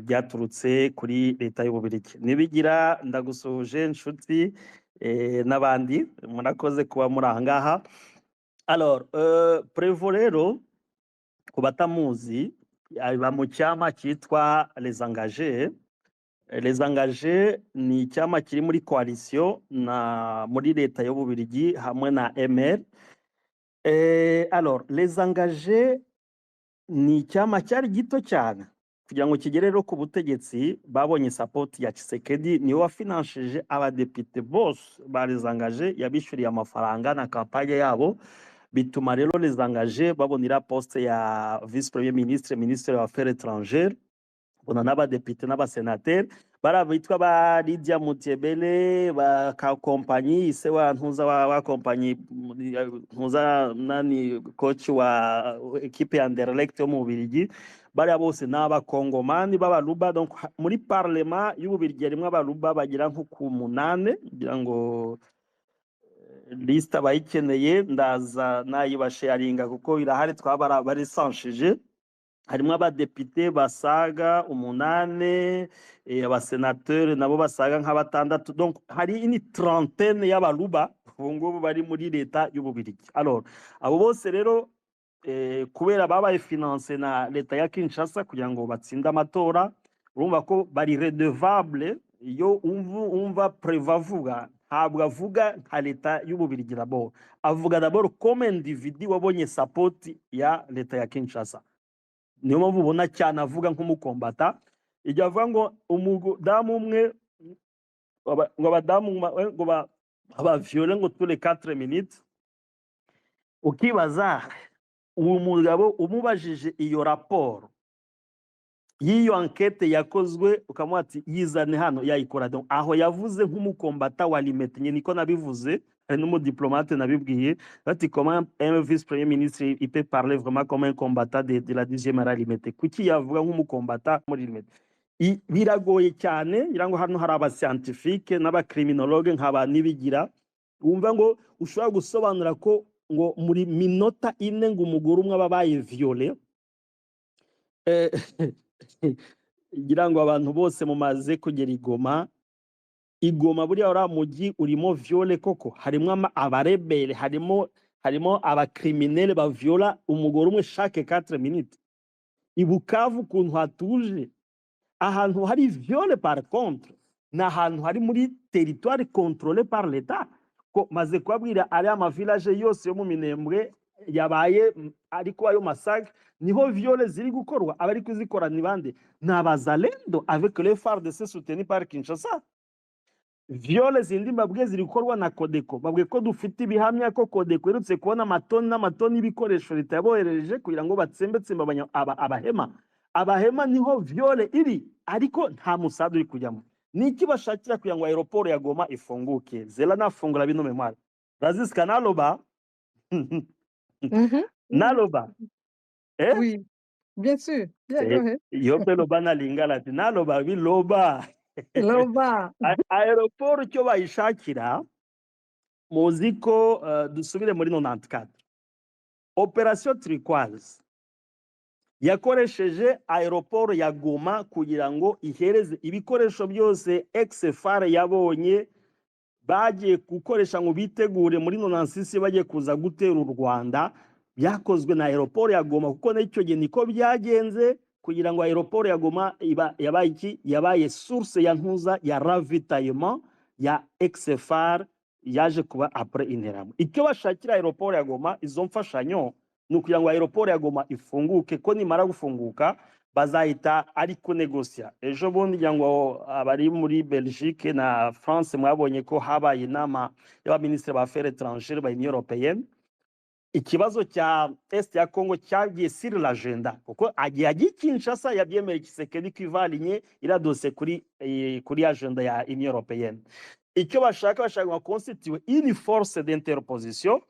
byaturutse kuri leta y'Ububirigi. Nibigira ndagusuhuje inshuti n'abandi murakoze kuba muri aha ngaha. Alors Prévost rero ku batamuzi aba mu cyama cyitwa Les Engagés Les Engagés ni icyama kiri muri coalition muri leta y'Ububiligi hamwe na MR. Alors Les Engagés ni icyama cyari gito cyane kugira ngo kigere rero ku butegetsi. Babonye support ya Tshisekedi, niwe wafinanshije abadepite bose ba Les Engagés, yabishyuriye amafaranga na kampanye yabo, bituma rero Les Engagés babonera poste ya vice premier ministre, ministre des affaires étrangères, bona n'abadepite n'abasenateri bari abitwa ba Lydia Mutebele ba kompanyi ise wa ntuza wa kompanyi ntuza nani coach wa equipe ya Anderlecht yo mu Bubiligi, bari bose n'abakongomani b'abaluba. Donc muri parlement y'Ububiligi harimo abaluba bagira nko ku 8, kugira ngo liste abayikeneye ndaza nayibasharinga kuko irahari twabara bari sanshije. Harimo abadepite basaga 8, abasenateri nabo basaga nka 6. Donc hari ini 30 y'abaluba ubungubu bari muri leta y'Ububiligi. Alors abo bose rero kubera babaye finance na leta ya Kinshasa kugira ngo batsinde amatora, urumva ko bari redevable. Iyo umva prevavuga ntabwo avuga nka leta y'Ububiligi d'abord, avuga d'abord comme individu wabonye support ya leta ya Kinshasa. Niyo mpamvu ubona cyane avuga nk'umukombata. Igihe avuga ngo umudamu umwe ngo abadamu ngo baviole ngo tous les 4 minutes, ukibaza uwo mugabo umubajije iyo raporo y'iyo enquête yakozwe ukamuha ati yizane hano yayikora. Donc aho yavuze nk'umukombata wa limite, nye niko nabivuze. Hari n'umudiplomate nabibwiye ati comment un vice premier ministre il peut parler vraiment comme un combattant de la 10e era limite. Kuki yavuga nk'umukombata muri limite? Biragoye cyane, ngira ngo hano hari abascientifique n'abacriminologue nk'aba nibigira, wumva ngo ushobora gusobanura ko ngo muri minota 4 ngo umugore umwe ababaye violé. Ngira ngo abantu bose mumaze kugera Igoma buriya uriya mujyi urimo viole koko, harimo abarebere, harimo abakriminele baviola umugore umwe chaque 4 minutes. I Bukavu ukuntu hatuje, ahantu hari viole par contre na ahantu hari muri territoire contrôlé par l'État. Ko maze kubabwira ari ama village yose yo mu Minembwe yabaye ariko ayo massacre niho viole ziri gukorwa. Abari kuzikora ni bande? N'abazalendo avec les FARDC soutenus par Kinshasa. Viole zindi mbabwe ziri gukorwa na Codeco. Babwe ko dufite ibihamya ko Codeco irutse kubona amatoni n'amatoni y'ibikoresho leta yabohereje kugira ngo batsembetsemba abahema niho viole iri, ariko nta musada uri kujyamo. Niki bashakira kugira ngo aeroport ya Goma ifunguke? Zela nafungura bino memoire Razis Kanaloba. Naloba Oui, bien sûr. Bien, go ahead. Yope loba na lingala ati naloba biloba. Loba. Aeroport cyo bayishakira muzi ko dusubire muri 94 Operation Turquoise yakoresheje aeroport ya Goma kugira ngo ihereze ibikoresho byose ex-FAR yabonye bagiye gukoresha ngo bitegure muri 96 bagiye kuza gutera u Rwanda. Byakozwe na aeroport ya Goma kuko n'icyo gihe niko byagenze, kugira ngo aeroport ya Goma yabaye source ya ntuza ya ravitaillement ya ex-FAR yaje kuba après Interahamwe. Icyo bashakira aeroport ya Goma izo mfashanyo ni ukugira ngo aeroport ya Goma ifunguke, ko nimara gufunguka bazahita ari kunegosia. Ejo bundi ngira ngo abari muri Belgique na France mwabonye ko habaye inama y'abaministre ba affaires étrangères ba Union Européenne. Ikibazo cya Est ya Congo cyagiye sur l'agenda kuko agiye Kinshasa yabyemeye Tshisekedi kwivalinye iradose kuri agenda ya Union Européenne. Icyo bashaka constituer une force d'interposition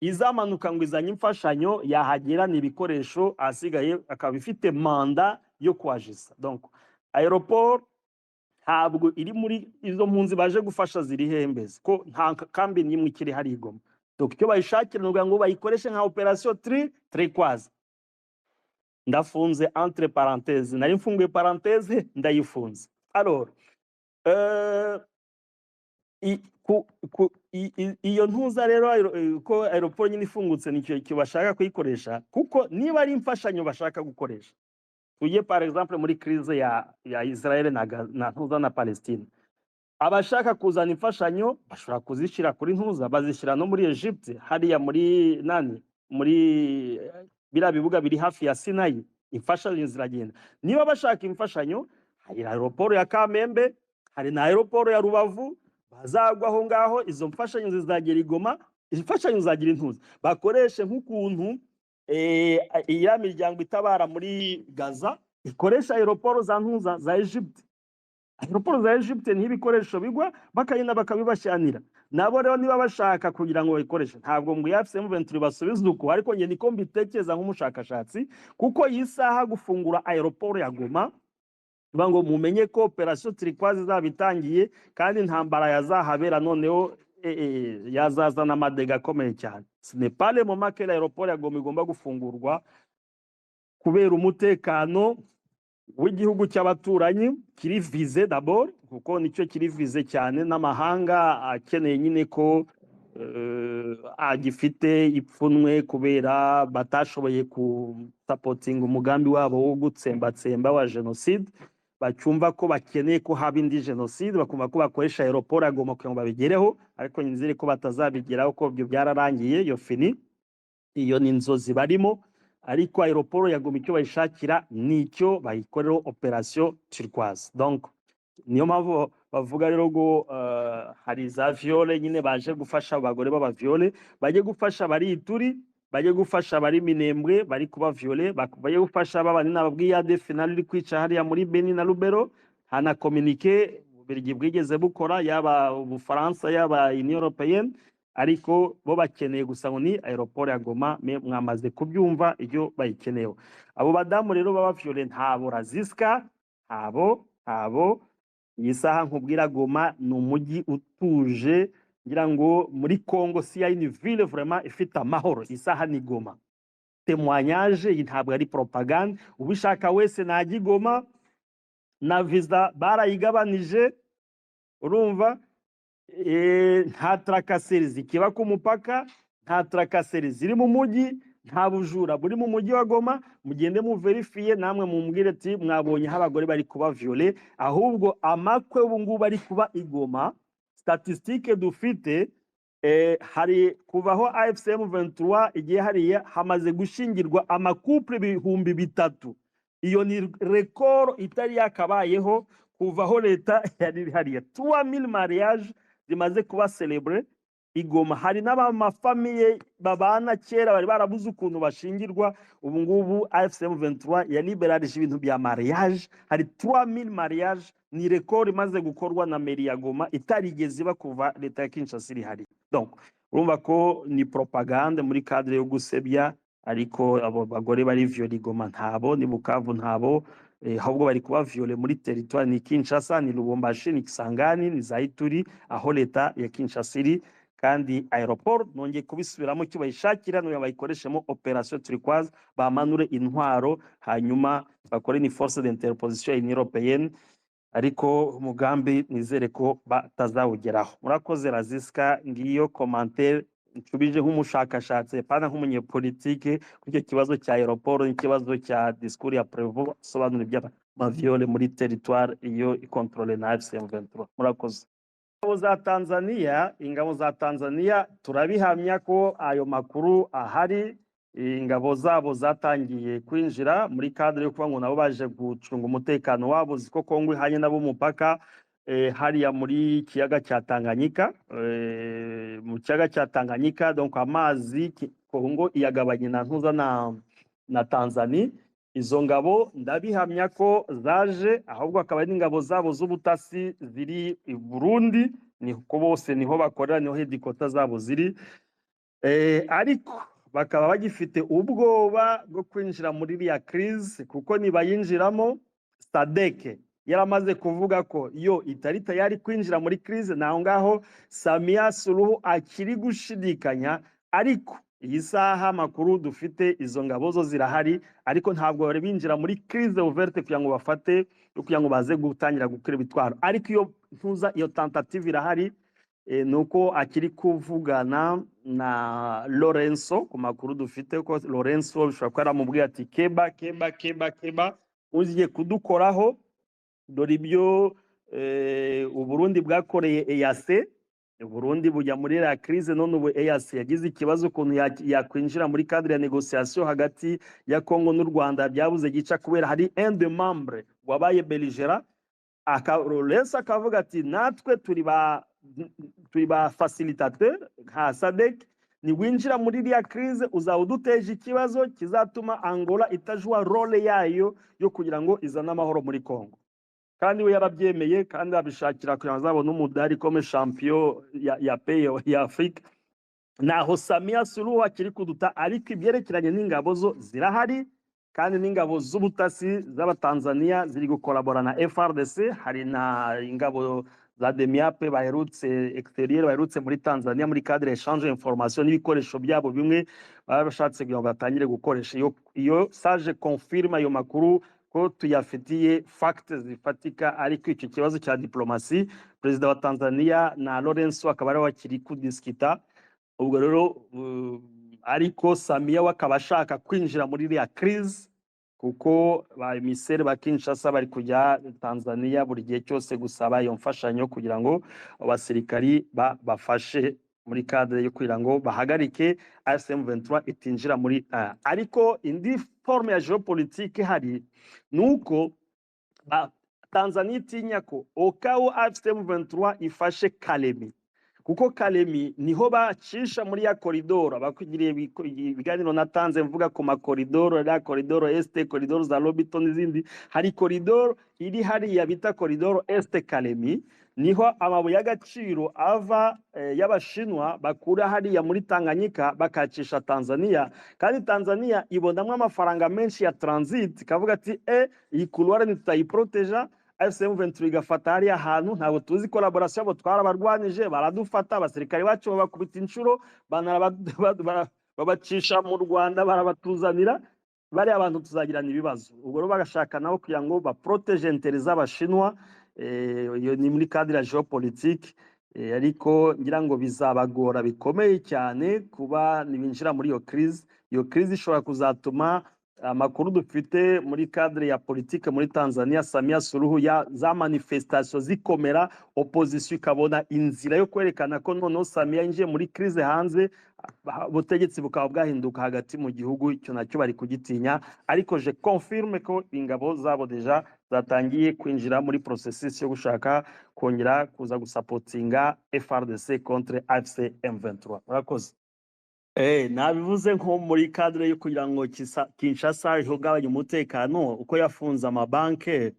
izamanuka ngo izanye imfashanyo yahagera n'ibikoresho asigaye akaba ifite manda yo kwajisa. Donc aeroport ntabwo iri muri izo mpunzi baje gufasha ziri hembeze ko nta kambi nimwe ikiri hari Goma. Donc icyo bayishakira nuga ngo bayikoreshe nka Operation Turquoise. Ndafunze entre parenthèses, nari mfunguye parenthèse ndayifunze. Alors iyo ntuza rero ko aeroport nyine ifungutse nicyo bashaka kuyikoresha, kuko niba ari imfashanyo bashaka gukoresha tujye par exemple muri crise ya Israel na Palestine. Abashaka kuzana imfashanyo bashobora kuzishyira kuri ntuza, bazishyira no muri Egypte, hariya muri muri biriya bibuga biri hafi ya Sinayi, imfashanyo ziragenda. Niba bashaka imfashanyo, hari aeroport ya Kamembe, hari na aeroport ya Rubavu, bazagwa aho ngaho, izo mfashanyo zizagera i Goma, imfashanyo zagira intuza, bakoreshe nk'ukuntu iya miryango itabara muri Gaza ikoresha aeroport za ntuza za Egypte. Aeroport za Egypte niho ibikoresho bigwa, bakagenda bakabibashyanira. Nabo rero niba bashaka kugira ngo bayikoreshe, ntabwo ngo M23 basubize uko, ariko nge niko mbitekereza nk'umushakashatsi, kuko yisaha gufungura aeroport ya Goma, ngo mumenye ko operation Turquoise zabitangiye, kandi intambara yazahabera noneho yazazana amadega akomeye cyane. Ce n'est pas le moment que l'aéroport ya Goma igomba gufungurwa kubera umutekano w'igihugu cy'abaturanyi kiri vize d'abord, kuko nicyo kiri vize cyane, n'amahanga akeneye nyine ko agifite ipfunwe kubera batashoboye kusapotinga umugambi wabo wo gutsembatsemba wa genocide, bacyumva ko bakeneye ko haba indi genocide, bakumva ko bakoresha aeroport ya Goma kugira ngo babigereho, ariko nizere ko batazabigeraho, ko byo byararangiye, yo fini, iyo ni inzozi barimo. Ariko aeroport ya Goma icyo bayishakira nicyo bayikorero operation Turquoise. Donc niyo mpamvu bavuga rero ngo hari za viole nyine baje gufasha abagore baba viole, baje gufasha bari Ituri, baje gufasha bari Minembwe bari kuba viole, baje gufasha babani nababwiye ADF nari kwica hariya muri Beni na Lubero. Hana communiqué Ubelgiji bwigeze bukora, yaba Ubufaransa yaba Union Européenne, ariko bo bakeneye gusa ngo ni aeroport ya Goma, mwamaze kubyumva ibyo bayikeneyeho. Abo badamu rero baba viole ntabo Raziska, abo yisaha nkubwira Goma ni umujyi utuje, ngira ngo muri Congo si ya une ville vraiment ifite amahoro, isaha ni Goma. Témoignage ntabwo ari propagande, ubishaka wese najya Goma, na visa barayigabanije, urumva. Nta trakaseri zikiba ku mupaka, nta trakaseri ziri mu mujyi, nta bujura buri mu mujyi wa Goma. Mugende mu verifiye namwe mumbwire ati mwabonye abagore bari kuba viole, ahubwo amakwe ubu ngubu bari kuba i Goma. Statistique dufite, hari kuvaho AFC M23 igiye hariya hamaze gushingirwa amakouple 3,000. Iyo ni record itari yakabayeho kuvaho leta yari hariya. 3000 mariage zimaze kuba celebre i Goma. Hari n'abamafamiye babana kera bari barabuze ukuntu bashingirwa, ubu ngubu AFC M23 yaliberalije ibintu bya mariage. Hari 3000 mariage, ni record imaze gukorwa na mairie ya Goma itarigeze iba kuva leta ya Kinshasa iri hari. Donc urumva ko ni propagande muri cadre yo gusebya, ariko abo bagore bari viole i Goma ntabo, ni Bukavu ntabo, ahubwo bari kuba viole muri territoire ni Kinshasa, ni Lubumbashi, ni Kisangani, ni Zaituri, aho leta ya Kinshasa iri. Kandi aeroport nongeye kubisubiramo cyo bayishakira no bayikoreshemo operation Turquoise, bamanure intwaro hanyuma bakore ni force d'interposition Union Européenne, ariko umugambi nizere ko batazawugeraho. Murakoze Raziska, ngiyo commentaire ncubije nk'umushakashatsi pana nk'umunyepolitike kuri icyo kibazo cya aeroport n'ikibazo cya discours ya Prévost sobanura by'amaviole muri territoire iyo ikontrole na AFC M23. Murakoze. Ingabo za Tanzania turabihamya ko ayo makuru ahari. Ingabo zabo zatangiye kwinjira muri cadre yo kuba ngo nabo baje gucunga umutekano wabo, ziko Kongo ihanye nabo umupaka hariya muri kiyaga cya Tanganyika, mu kiyaga cya Tanganyika. Donc amazi Kongo iyagabanye na ntuza na Tanzania. Izo ngabo ndabihamya ko zaje, ahubwo akaba ari ingabo zabo z'ubutasi ziri i Burundi, niko bose niho bakorera, niho headquarters zabo ziri. Ariko bakaba bagifite ubwoba bwo kwinjira muri iriya crise, kuko nibayinjiramo SADC yaramaze kuvuga ko yo itari tayari kwinjira muri crise. Naho ngaho Samia Suluhu akiri gushidikanya, ariko iyi saha makuru dufite izo ngabo zo zirahari, ariko ntabwo bari binjira muri crise ouverte kugira ngo bafate, kugira ngo baze gutangira gukora bitwaro. Ariko iyo ntuza iyo tentative irahari, nuko akiri kuvugana na Lorenzo ku makuru dufite ko Lorenzo bishobora ko aramubwiye ati keba uziye kudukoraho dore ibyo Uburundi bwakoreye EAC. Uburundi bujya muri la crise, none ubu EAC yagize ikibazo ukuntu yakwinjira muri cadre ya négociation hagati ya Congo n'u Rwanda, byabuze gica kubera hari un de membre wabaye belligérant, Lesa akavuga ati natwe turi ba facilitateur nka SADC, ni winjira muri iriya crise uzaba uduteje ikibazo kizatuma Angola itajua role yayo yo kugira ngo izane amahoro muri Congo. Kandi we yarabyemeye kandi abishakira kugira ngo azabone umudari comme champion ya pays ya Afrique. Naho Samia Suluhu akiri kuduta, ariko ibyerekeranye n'ingabo zo zirahari, kandi n'ingabo z'ubutasi z'abatanzania ziri gukolabora na FRDC. Hari na ingabo za Demiape baherutse exterieur baherutse muri Tanzania muri cadre échange information n'ibikoresho byabo bimwe bashatse kugira ngo batangire gukoresha. Iyo sage confirme ayo makuru ko tuyafitiye fact zifatika, ariko icyo kibazo cya diplomasi Perezida wa Tanzania na Lorenzo akaba ari wakiri kudiskita. Ubwo rero ariko Samia wakaba ashaka kwinjira muri iriya crise, kuko ba emiseri ba Kinshasa bari kujya Tanzania buri gihe cyose gusaba iyo mfashanyo kugira ngo abasirikari bafashe muri cadre yo kugira ngo bahagarike AFC/M23 itinjira muri ariko indi forme ya geopolitique hari nuko Tanzania itinya ko okawo AFC/M23 ifashe Kalemi, kuko Kalemi niho bacisha muri ya koridoro. Bakugiriye ibiganiro natanze mvuga ku makoridoro, la koridoro este, koridoro za Lobito n'izindi. Hari koridoro iri hariya bita koridoro este Kalemi, niho amabuye y'agaciro ava y'Abashinwa bakura hariya muri Tanganyika bakacisha Tanzania, kandi Tanzania ibonamwe amafaranga menshi ya transit, kavuga ati iyi couloir nitayiproteja AFC/M23 igafata hariya ahantu ntabwo tuzi collaboration abo twarabarwanije, baradufata abasirikare bacu babakubita inshuro babacisha mu Rwanda barabatuzanira, bari abantu tuzagirana ibibazo. Ubwo rero bagashaka nabo kugira ngo baprotege intérêts z'Abashinwa. Iyo ni muri cadre ya geopolitique, ariko ngira ngo bizabagora bikomeye cyane kuba nibinjira muri iyo crise. Iyo crise ishobora kuzatuma amakuru dufite muri cadre ya politique muri Tanzania, Samia Suluhu za manifestation zikomera, opposition ikabona inzira yo kwerekana ko noneho Samia yinjiye muri crise hanze, ubutegetsi bukaba bwahinduka hagati mu gihugu. Icyo nacyo bari kugitinya, ariko je confirme ko ingabo zabo deja zatangiye kwinjira muri processus yo gushaka kongera kuza gusapotinga FRDC contre AFC/M23. Murakoze. Nabivuze nko muri cadre yo kugira ngo Kinshasa ihungabanye umutekano, uko yafunze amabanke,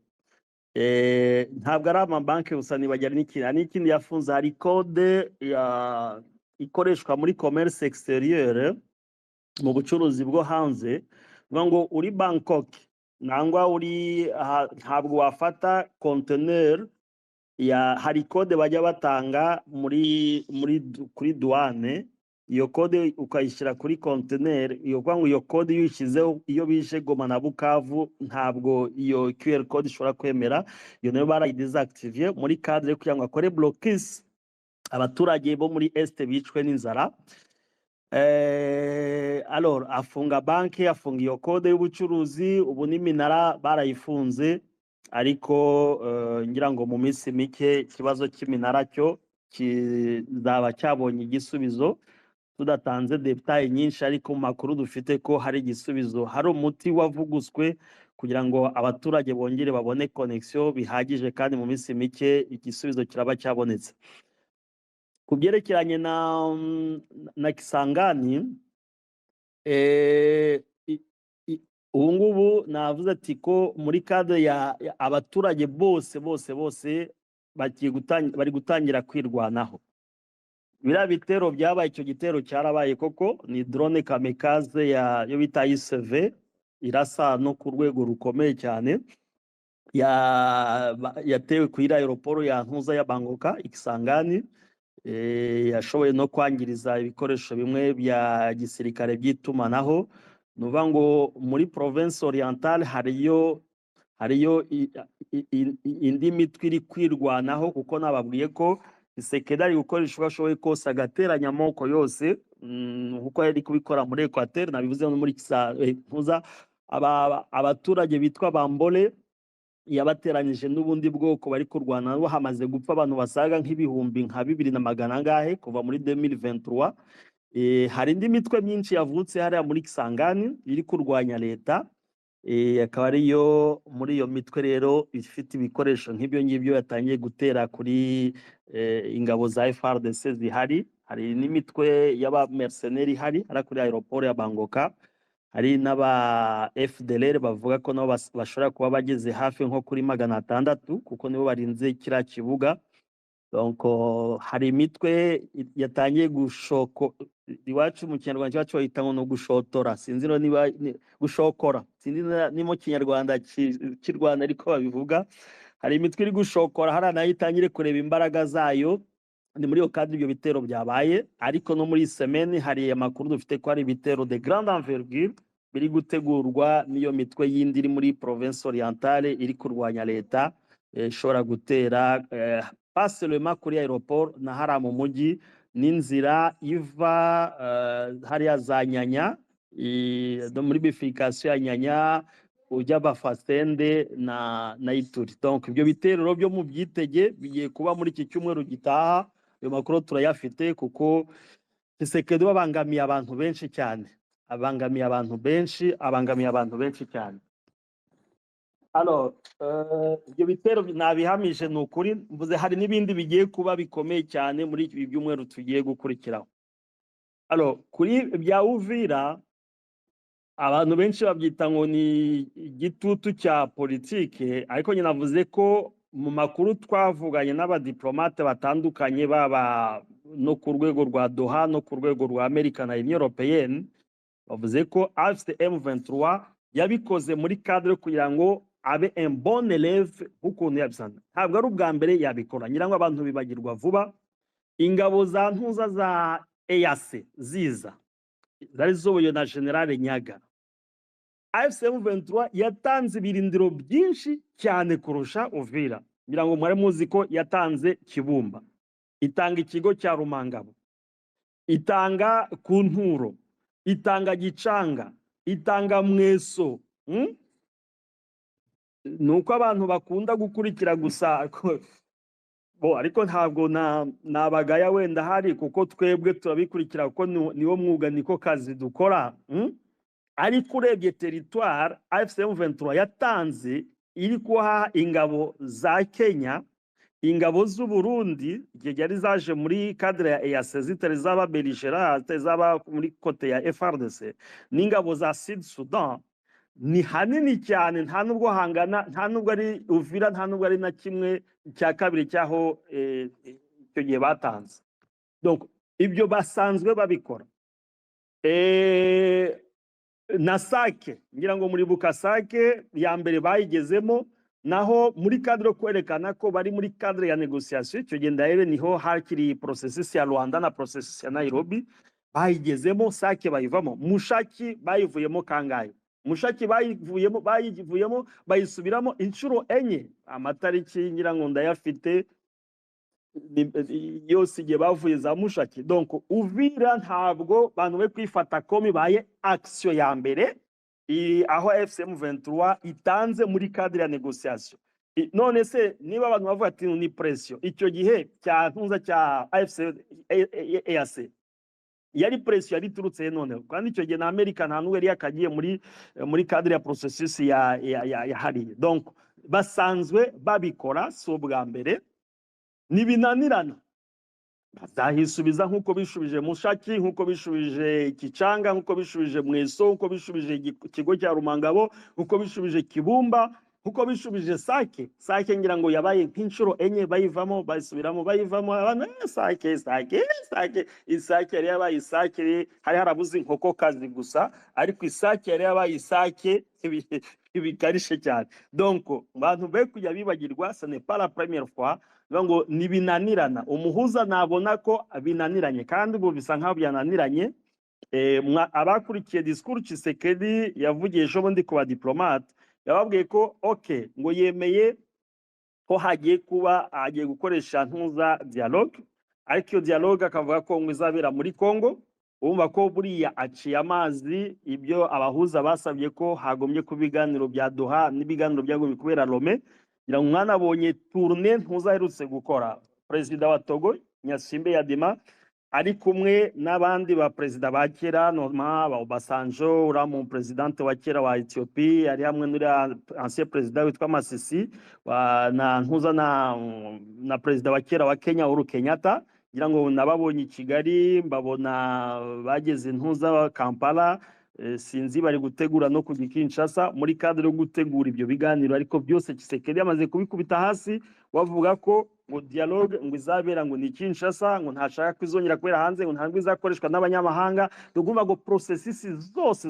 ntabwo ari amabanke gusa, nibajyana n'ikindi yafunze. Hari code ikoreshwa muri commerce extérieur, mu bucuruzi bwo hanze, ngo uri Bangkok nangwa uri ntabwo wafata conteneur hari code bajya batanga kuri douane. Iyo code ukayishyira kuri conteneur, iyo kwa ngo iyo code yishyizeho iyo bije Goma na Bukavu, ntabwo iyo QR code ishobora kwemera. Iyo nayo barayidesactiviye muri cadre kugira ngo akore blocus abaturage bo muri Est bicwe n'inzara. Alors afunga banki, afunga iyo code y'ubucuruzi. Ubu n'iminara barayifunze, ariko ngira ngo mu minsi mike ikibazo cy'iminara cyo kizaba cyabonye igisubizo, tudatanze detail nyinshi, ariko mu makuru dufite ko hari igisubizo. Hari umuti wavuguswe kugira ngo abaturage bongere babone connection bihagije, kandi mu minsi mike igisubizo kiraba cyabonetse. Ku byerekeranye na Kisangani, ubu ngubu navuze ati ko muri cadre ya abaturage bose bari gutangira kwirwanaho. Biriya bitero byabaye, icyo gitero cyarabaye koko, ni drone kamikaze yo bita ICV, irasa no ku rwego rukomeye cyane, yatewe ku aeroport ya Ntuza ya Bangoka Ikisangani. Yashoboye no kwangiriza ibikoresho bimwe bya gisirikare by'itumanaho. Nuvuga ngo muri province orientale hariyo indi mitwe iri kwirwanaho, kuko nababwiye ko Tshisekedi ari gukoresha uko ashoboye kose agateranya amoko yose, kuko yari kubikora muri Equateur, nabivuze no muri Ntuza abaturage bitwa Bambole yabateranyije n'ubundi bwoko bari kurwana nabo, hamaze gupfa abantu basaga nk'ibihumbi nka 2,000 angahe kuva muri 2023. Hari indi mitwe myinshi yavutse hariya muri Kisangani iri kurwanya leta, akaba ariyo muri iyo mitwe rero ifite ibikoresho nk'ibyo ngibyo yatangiye gutera kuri ingabo za FARDC zihari. Hari n'imitwe y'aba mercenaires ihari ari kuri aeroport ya Bangoka. Hari n'aba FDLR bavuga ko nabo bashobora kuba bageze hafi nko kuri 600 kuko nibo barinze kiriya kibuga. Donc hari imitwe yatangiye gushoko, iwacu mu Kinyarwanda cyacu bayita ngo no gushotora, sinzi niba gushokora, sinzi ni mu Kinyarwanda cy'u Rwanda ariko babivuga. Hari imitwe iri gushokora, hari nayo itangire kureba imbaraga zayo. Ni muri yo kandi ibyo bitero byabaye, ariko no muri semaine hari amakuru dufite ko hari ibitero de grande envergure biri gutegurwa n'iyo mitwe yindi iri muri province orientale iri kurwanya leta, ishobora gutera pas seulement kuri aeroport na hara mu mujyi, n'inzira iva hariya za Nyanya, muri bifurikasiyo ya Nyanya ujya Bafasende na Ituri. Donc ibyo bitero byo mu byitege bigiye kuba muri iki cyumweru gitaha. Ayo makuru turayafite kuko Tshisekedi babangamiye abantu benshi cyane, abangamiye abantu benshi cyane. Alors ibyo bitero nabihamije ni ukuri, mvuze hari n'ibindi bigiye kuba bikomeye cyane muri ibi byumweru tugiye gukurikiraho. Alors kuri bya Uvira abantu benshi babyita ngo ni igitutu cya politike, ariko nyine navuze ko mu makuru twavuganye n'abadiplomate batandukanye baba no ku rwego rwa Doha no ku rwego rwa Amerika na Union Européenne, bavuze ko M23 yabikoze muri cadre kugira ngo abe un bon élève ukuntu yabisana. Ntabwo ari ubwa mbere yabikora, ngira ngo abantu bibagirwa vuba. Ingabo za ntuza za EAC ziza zari zoboye na General Nyaga. M23 yatanze ibirindiro byinshi cyane kurusha Uvira. Ngira ngo mwari muzi ko yatanze Kibumba, itanga ikigo cya Rumangabo, itanga Kunturo, itanga Gicanga, itanga Mweso. Nuko abantu bakunda gukurikira gusa ariko ntabwo nabagaya wenda hari, kuko twebwe turabikurikira kuko niwo mwuga niko kazi dukora. Ariko urebye territoire M23 yatanze iri kuha ingabo za Kenya, ingabo z'u Burundi igihe yari zaje muri cadre ya EAC zitari zaba belligérant, zaba muri kote ya FARDC, n'ingabo za Sud Sudan, ni hanini cyane. Nta nubwo hangana, nta nubwo ari Uvira, nta nubwo ari na kimwe cya kabiri cyaho icyo gihe batanze. Donc ibyo basanzwe babikora. Na Sake, ngira ngo muri Bukasake ya mbere bayigezemo, naho muri cadre kwerekana ko bari muri cadre ya négociation. Icyo gihe ndahere niho hakiri processus ya Rwanda na processus ya Nairobi, bayigezemo. Sake bayivamo. Mushaki bayivuyemo kangahe? Mushaki bayivuyemo bayisubiramo inshuro enye. Amatariki ngira ngo ndayafite yose igihe bavuye za Mushaki. Donc Uvira ntabwo bantu be kwifata ko bibaye action ya mbere aho M23 itanze muri cadre ya négociation. None se niba abantu bavuga ati ni pression, icyo gihe cya ntuza cya EAC yari pression yari turutse none, kandi icyo gihe na Amerika nta nubwo yari yakagiye muri cadre ya processus ya hariye. Donc basanzwe babikora, so bwa mbere nibinanirana bazahisubiza nkuko bishubije Mushaki, nkuko bishubije Kicanga, nkuko bishubije Mweso, nkuko bishubije ikigo cya Rumangabo, nkuko bishubije Kibumba, nkuko bishubije Sake ngira ngo yabaye nk'inshuro enye bayivamo bayisubiramo bayivamo. Abantu Isake yari yabaye Isake, hari harabuze inkoko kazi gusa, ariko Isake yari yabaye Isake ibikarishe cyane. Donc abantu be kujya bibagirwa, ce n'est pas la première fois ngo nibinanirana. Umuhuza nabona ko binaniranye, kandi ubu bisa nkaho byananiranye. Abakurikiye discours Tshisekedi yavugiye ejo bundi ku badiplomate, yababwiye ko okay ngo yemeye ko hagiye gukoresha ntuza dialogue, ariko iyo dialogue akavuga ko ngo izabera muri Congo, urumva ko buriya aciye amazi ibyo abahuza basabye ko hagombye kuba ibiganiro bya Doha n'ibiganiro byagombye kubera Lome. ngira ngo umwana abonye tourne ntuzaherutse gukora perezida wa Togo Nyasimbe Yadima ari kumwe n'abandi ba perezida ba kera Noma ba Obasanjo ura mu presidente wa kera wa Ethiopia ari hamwe n'uri ancien president witwa Masisi na ntuza na perezida wa kera wa Kenya Uhuru Kenyatta. ngira ngo nababonye i Kigali mbabona bageze ntuza Kampala. Sinzi bari gutegura no kujya Kinshasa muri cadre yo gutegura ibyo biganiro, ariko byose Tshisekedi yamaze kubikubita hasi bavuga ko ngo dialogue ngo izabera ngo ni Kinshasa, ngo ntashaka kwizongera kubera hanze, ngo ntabwo izakoreshwa n'abanyamahanga. Tugomba ngo processes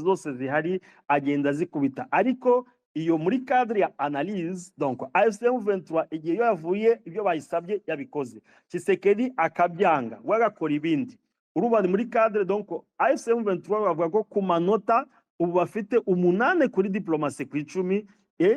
zose zihari agenda zikubita, ariko iyo muri cadre ya analyse. Donc AFC M23 igihe yavuye ibyo bayisabye yabikoze, Tshisekedi akabyanga wagakora ibindi. Urubani muri cadre donc AFC M23 bavuga ko ku manota ubu bafite 8 kuri diplomasi ku 10,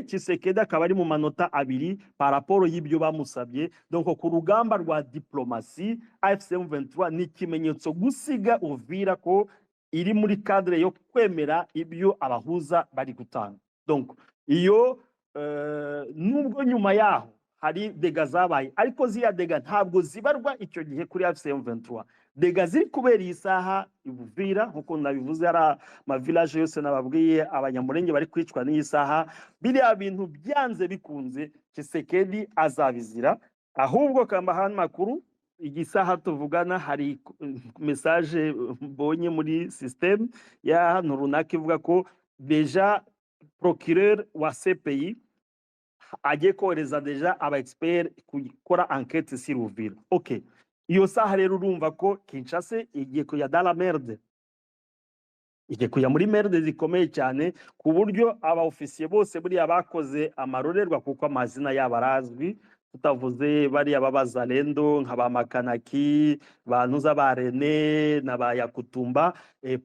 Tshisekedi akaba ari mu manota 2 par rapport y'ibyo bamusabye. Donc ku rugamba rwa diplomasi AFC M23 ni kimenyetso gusiga Uvira ko iri muri cadre yo kwemera ibyo abahuza bari gutanga. Donc iyo nubwo nyuma yaho hari dega zabaye, ariko ziriya dega ntabwo zibarwa icyo gihe kuri AFC M23. Dega ziri kubera iyi saha Uvira nkuko nabivuze ara ma village yose nababwiye abanyamurenge bari kwicwa n'iyi saha. Biriya bintu byanze bikunze Tshisekedi azabizira, ahubwo kamba hano makuru igisaha tuvugana hari message mbonye muri system ya hano runaka ivuga ko deja procureur wa CPI agiye kohereza deja aba expert gukora enquête sur Uvira. Okay, iyo saha rero urumva ko Kinshasa igiye kuya dans la merde, igiye kuya muri merde zikomeye cyane, ku buryo aba officier bose buriya bakoze amarorerwa kuko amazina yabo arazwi. Tutavuze bariya babazalendo nk'aba Makanaki, bantuza ba René na ba Yakutumba,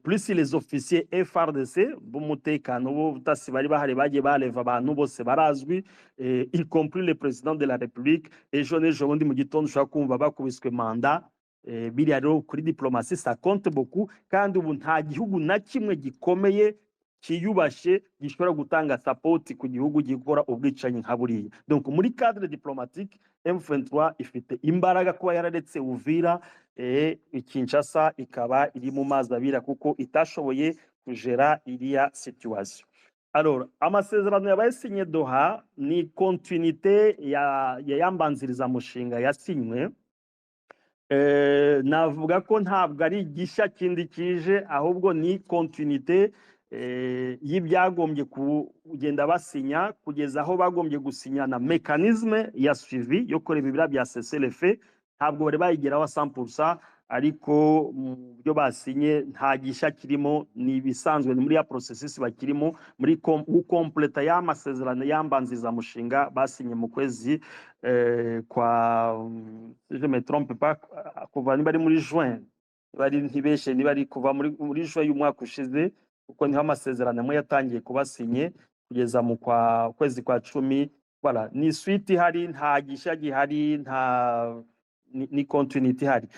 plus les officiers FRDC b'umutekano bo butasi bari bahari bagiye baleva abantu bose barazwi, y compris le président de la République. Ejo n'ejo bundi mu gitondo ushaka kumva bakubiswe manda. Biriya rero kuri diplomasi ça compte beaucoup, kandi ubu nta gihugu na kimwe gikomeye kiyubashe gishobora gutanga support ku gihugu gikora ubwicanyi nka buriya. Donc muri cadre diplomatique M23 ifite imbaraga kuba yararetse Uvira, Kinshasa ikaba iri mu mazi abira kuko itashoboye kugera iriya situation. Alors amasezerano yabaye sinye Doha ni continuité ya yambanziriza mushinga yasinywe. Navuga ko ntabwo ari gishya kindi kije, ahubwo ni continuité y'ibyagombye kugenda basinya kugeza aho bagombye gusinyana mécanisme ya suivi yo kureba ibira bya cessez-le-feu. Ntabwo bari bayigeraho 100%, ariko mu byo basinye nta gishya kirimo, ni ibisanzwe muri ya processus bakirimo muri gukompleta ya masezerano yambanziza mushinga basinye mu kwezi kwa je me trompe pas kuva ni bari muri juin, bari ntibeshe ni bari kuva muri juin y'umwaka ushize, kuko niho amasezerano amwe yatangiye kubasinye kugeza mu kwezi kwa 10. Voilà, ni suite hari, nta gishya gihari, nta ni continuité hari.